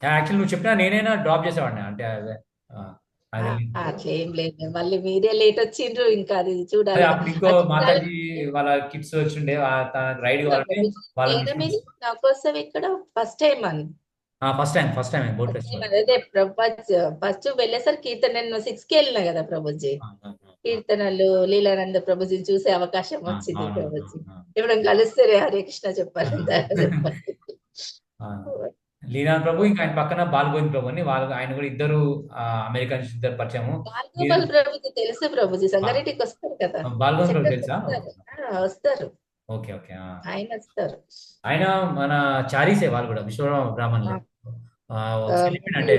యాక్చువల్లీ నువ్వు చెప్పినా నేనైనా డ్రాప్ చేసేవాడిని, అంటే అది అట్లా ఏం లేదు, మళ్ళీ మీరే లేట్ వచ్చిండ్రు, ఇంకా అది చూడాలి అదే కదా. అప్పుడు ఇంకో అది మాతాజీ వాళ్ళ కిడ్స్ వచ్చిండే, రైడ్ కావాలంటే వాళ్ళని ఏదమేది నా కోసం ఇక్కడ ఫస్ట్ టైం అని ఫస్ట్ టైం బోట్ ఫెస్టివల్. అదే ఫస్ట్ వెళ్ళేసరికి కీర్తన నేను 6 కి వెళ్ళినా కదా ప్రభుజీ. కీర్తనలు లీలానంద ప్రభుజీని చూసే అవకాశం వచ్చింది ప్రభుజీ. ఇప్పుడు కలిస్తే హరే కృష్ణ చెప్పాలి. లీలాన్ ప్రభు, ఇంకా ఆయన పక్కన బాలగోవింద్ ప్రభు అని వాళ్ళు, ఆయన కూడా ఇద్దరు అమెరికన్స్, ఇద్దరు పరిచయము. బాలగోపాల్ ప్రభుజీ తెలుసు ప్రభుజీ, సంగారెడ్డికి వస్తారు కదా. బాలగోవింద్ ప్రభు తెలుసా? వస్తారు. Okay okay. ఆయన వస్తారు. ఆయన మన చారీసే, వాళ్ళు కూడా విశ్వరామ బ్రాహ్మణులు. అంటే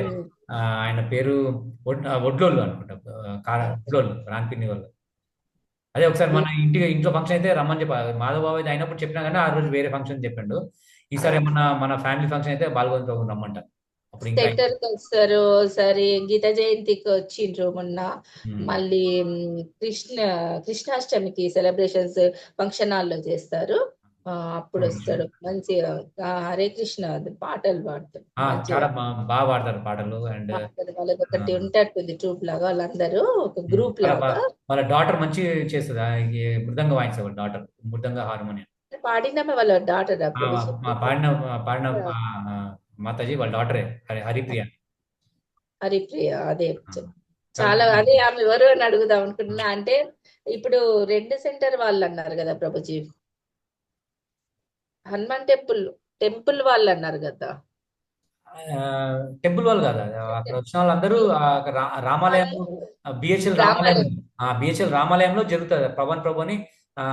ఆయన పేరు ఒడ్లోళ్ళు అనుకుంటా, ఒడ్లోళ్ళు రాన్పిన్ని వాళ్ళు. అదే ఒకసారి మన ఇంట్లో ఫంక్షన్ అయితే రమ్మని చెప్పాలి. మాధవ్ బాబు అయితే అయినప్పుడు చెప్పినా కానీ ఆ రోజు వేరే ఫంక్షన్ చెప్పిండు. ఈసారి ఏమన్నా మన ఫ్యామిలీ ఫంక్షన్ అయితే బాలగోవింద్ ప్రభు రమ్మంట. అప్పుడు ఇంకా సెంటర్కి వస్తారు. సరే గీత జయంతికి వచ్చిండ్రు మొన్న. మళ్ళీ కృష్ణాష్టమికి సెలబ్రేషన్స్ ఫంక్షన్ హాల్లో చేస్తారు. అప్పుడు వస్తాడు. మంచిగా హరే కృష్ణ పాటలు పాడతారు. చాలా బాగా పాడతారు పాటలు. అండ్ వాళ్ళకి ఒకటి ఉంటట్టుంది ట్రూప్ లాగా, వాళ్ళందరూ ఒక గ్రూప్ లాగా. వాళ్ళ డాటర్ మంచి చేస్తుంది, మృదంగ వాయిస్. వాళ్ళ డాటర్ మృదంగ హార్మోనియం పాడినమే వాళ్ళ డాటర్. పాడిన మాతాజీ వాళ్ళ డాటరే హరిప్రియ. హరిప్రియ అదే చాలా. అదే ఆమె ఎవరు అని అడుగుదాం అనుకుంటున్నా. అంటే ఇప్పుడు 2 సెంటర్ వాళ్ళు అన్నారు కదా ప్రభుజీ, హనుమాన్ టెంపుల్ వాళ్ళు అన్నారు కదా. టెంపుల్ వాళ్ళు కాదు, అక్కడ వచ్చిన వాళ్ళందరూ రామాలయం, బిహెచ్ఎల్ రామాలయంలో జరుగుతుంది. పవన్ ప్రభు అని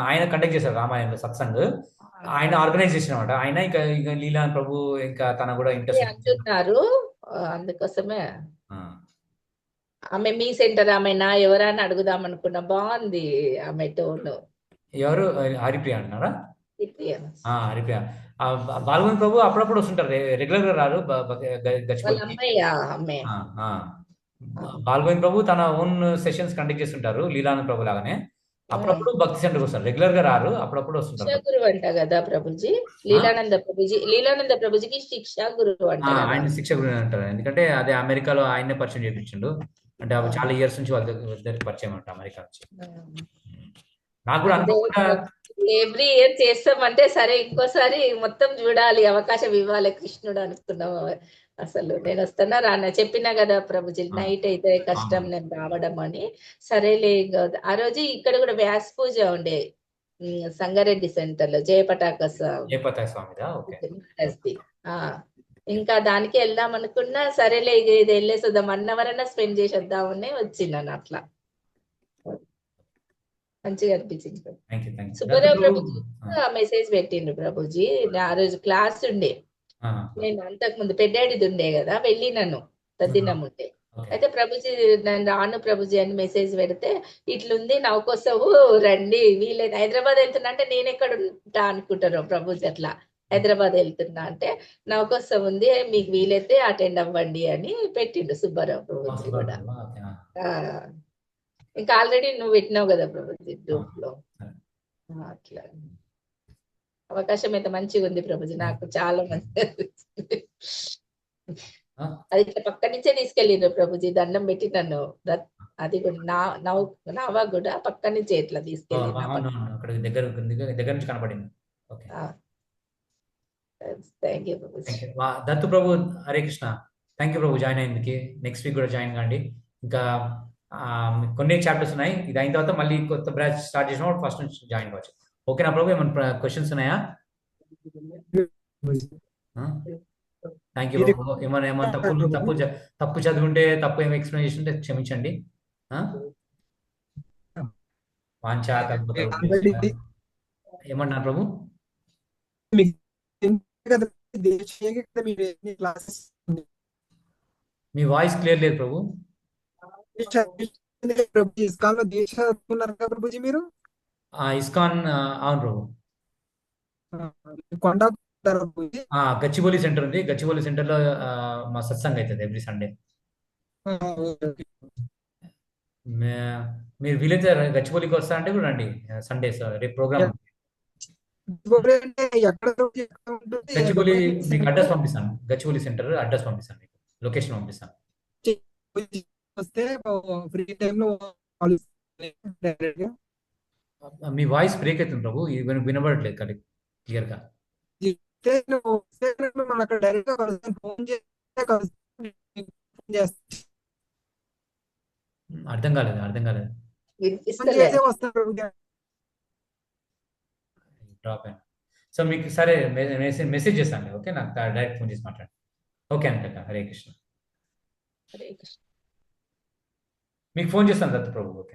ఆయన కండక్ట్ చేశారు రామాలయంలో సత్సంగ్. ఆయన ఆర్గనైజ్ చేసిన వాడు ఆయన. ఇక లీలాన్ ప్రభు ఇంకా తన కూడా ఇంట్రెస్ట్ అంటున్నారు. అందుకోసమే ఆమె మీ సెంటర్ ఆమెనా ఎవరైనా అడుగుదాం అనుకున్నా. బాగుంది ఆమె టోన్. ఎవరు? హరిప్రియ అంటున్నారా? హరిప్రియ. బాలగోవింద్ ప్రభు అప్పుడప్పుడు వస్తుంటారు, రెగ్యులర్ గా రారు. బాలగోవింద్ ప్రభు తన ఓన్ సెషన్స్ కండక్ట్ చేస్తుంటారు లీలానంద ప్రభు లాగానే. అప్పుడప్పుడు భక్తి సెంటర్ వస్తారు, రెగ్యులర్ గా రారు, అప్పుడప్పుడు వస్తుంటారు. శిక్షా గురువు అంట కదా ప్రభుజీ. లీలానంద ప్రభుజీకి శిక్షా గురువు అంట. ఆయన శిక్ష గురువు అంటారు, ఎందుకంటే అదే అమెరికాలో ఆయన్నే పరిచయం చేయించిండు. అంటే అవి చాలా ఇయర్స్ నుంచి వాళ్ళ దగ్గర పరిచయం అంట అమెరికా నుంచి. నాకు కూడా అనుకోకుండా ఎవ్రీ ఇయర్ చేస్తామంటే సరే ఇంకోసారి మొత్తం చూడాలి, అవకాశం ఇవ్వాలి కృష్ణుడు అనుకున్నాము. అసలు నేను వస్తున్నా రానా చెప్పినా కదా ప్రభుజీ, నైట్ అయితే కష్టం నేను రావడం అని. సరేలే. ఆ రోజు ఇక్కడ కూడా వ్యాస పూజ ఉండే సంగారెడ్డి సెంటర్ లో జయపతాక స్వామి. ఇంకా దానికి వెళ్దాం అనుకున్నా. సరేలే ఇది వెళ్ళేసి వద్దాం, 1 hour స్పెండ్ చేసి వద్దామని వచ్చినాను అట్లా. మంచిగా అనిపించింది ప్రభు. Thank you Dattu Subbarao Prabhu Prabhuji message పెట్టిండు ప్రభుజీ. ఆ రోజు క్లాస్ ఉండే, నేను అంతకు ముందు పెద్దాడిది ఉండే కదా, వెళ్ళినాను తద్దినం ఉండే. ఓకే అయితే ప్రభుజీ నేను రాను ప్రభుజీ అని మెసేజ్ పెడితే, ఇట్లుంది నౌకొస్తావు రండి, వీలైతే హైదరాబాద్ వెళ్తున్నా అంటే నేను ఎక్కడ ఉంటా అనుకుంటాను ప్రభుజీ. అట్లా హైదరాబాద్ వెళ్తున్నా అంటే నౌకొస్తా ఉంది, మీకు వీలైతే అటెండ్ అవ్వండి అని పెట్టిండు సుబ్బారావు ప్రభుజీ కూడా. ఓకే ఆ, ఇంకా ఆల్రెడీ నువ్వు పెట్టినావు కదా ప్రభుజీ గ్రూప్ లో. అట్లా అవకాశం అయితే మంచిగా ఉంది ప్రభుజీ, నాకు చాలా మంచిగా అనిపించింది. అది ఇట్లా పక్క నుంచే తీసుకెళ్ళిండ్రు ప్రభుజీ, దండం పెట్టి నన్ను అది కూడా నావా కూడా పక్క నుంచే ఇట్లా తీసుకెళ్ళి అక్కడ దగ్గర నుంచి కనపడింది. ఓకే థ్యాంక్ యూ ప్రభుజీ. దత్తు ప్రభు హరే కృష్ణ. థ్యాంక్ యూ ప్రభు జాయిన్ అయిందికి. నెక్స్ట్ వీక్ కూడా జాయిన్ కాండి. ఇంకా కొన్ని చాప్టర్స్ ఉన్నాయి, ఇది అయిన తర్వాత మళ్ళీ కొత్త బ్రాంచ్ స్టార్ట్ చేసినప్పుడు ఫస్ట్ నుంచి జాయిన్ కావచ్చు. ఓకేనా ప్రభు? ఏమైనా క్వశ్చన్స్ ఉన్నాయా? థ్యాంక్ యూ ప్రభు. ఏమైనా తప్పు చదువుంటే, తప్పు ఏమి ఎక్స్ప్లెయిన్ ఉంటే క్షమించండి. వాంఛా ఏమన్నారు ప్రభు? మీ వాయిస్ క్లియర్ లేదు ప్రభు. ఇస్కాన్ లో దీక్ష తీసుకున్నారు కదా ప్రభుజీ మీరు? ఇస్కాన్ అవును ప్రభు. కొండ గచ్చిబౌలి సెంటర్ ఉంది, గచ్చిబౌలి సెంటర్ లో మా సత్సంగ్ అవుతుంది ఎవ్రీ సండే. మీరు వీలైతే గచ్చిబౌలికి వస్తా అంటే కూడా రండి. సండే రేపు ప్రోగ్రామ్. గచ్చిబౌలి మీకు అడ్రస్ పంపిస్తాను, గచ్చిబౌలి సెంటర్ అడ్రస్ పంపిస్తాను, మీకు లొకేషన్ పంపిస్తాను. వస్తే ఫ్రీ టైంలో మీ వాయిస్ బ్రేక్ అవుతుంది ప్రభు, వినబడట్లేదు క్లియర్ గా. అర్థం కాలేదు. డ్రాప్ అయినా. సో మీకు సరే మెసేజ్ చేస్తాను. ఓకే, నాకు డైరెక్ట్ ఫోన్ చేసి మాట్లాడండి. ఓకే అంట. హరే కృష్ణ. హరే కృష్ణ. మీకు ఫోన్ చేస్తాను దత్తు ప్రభు. ఓకే.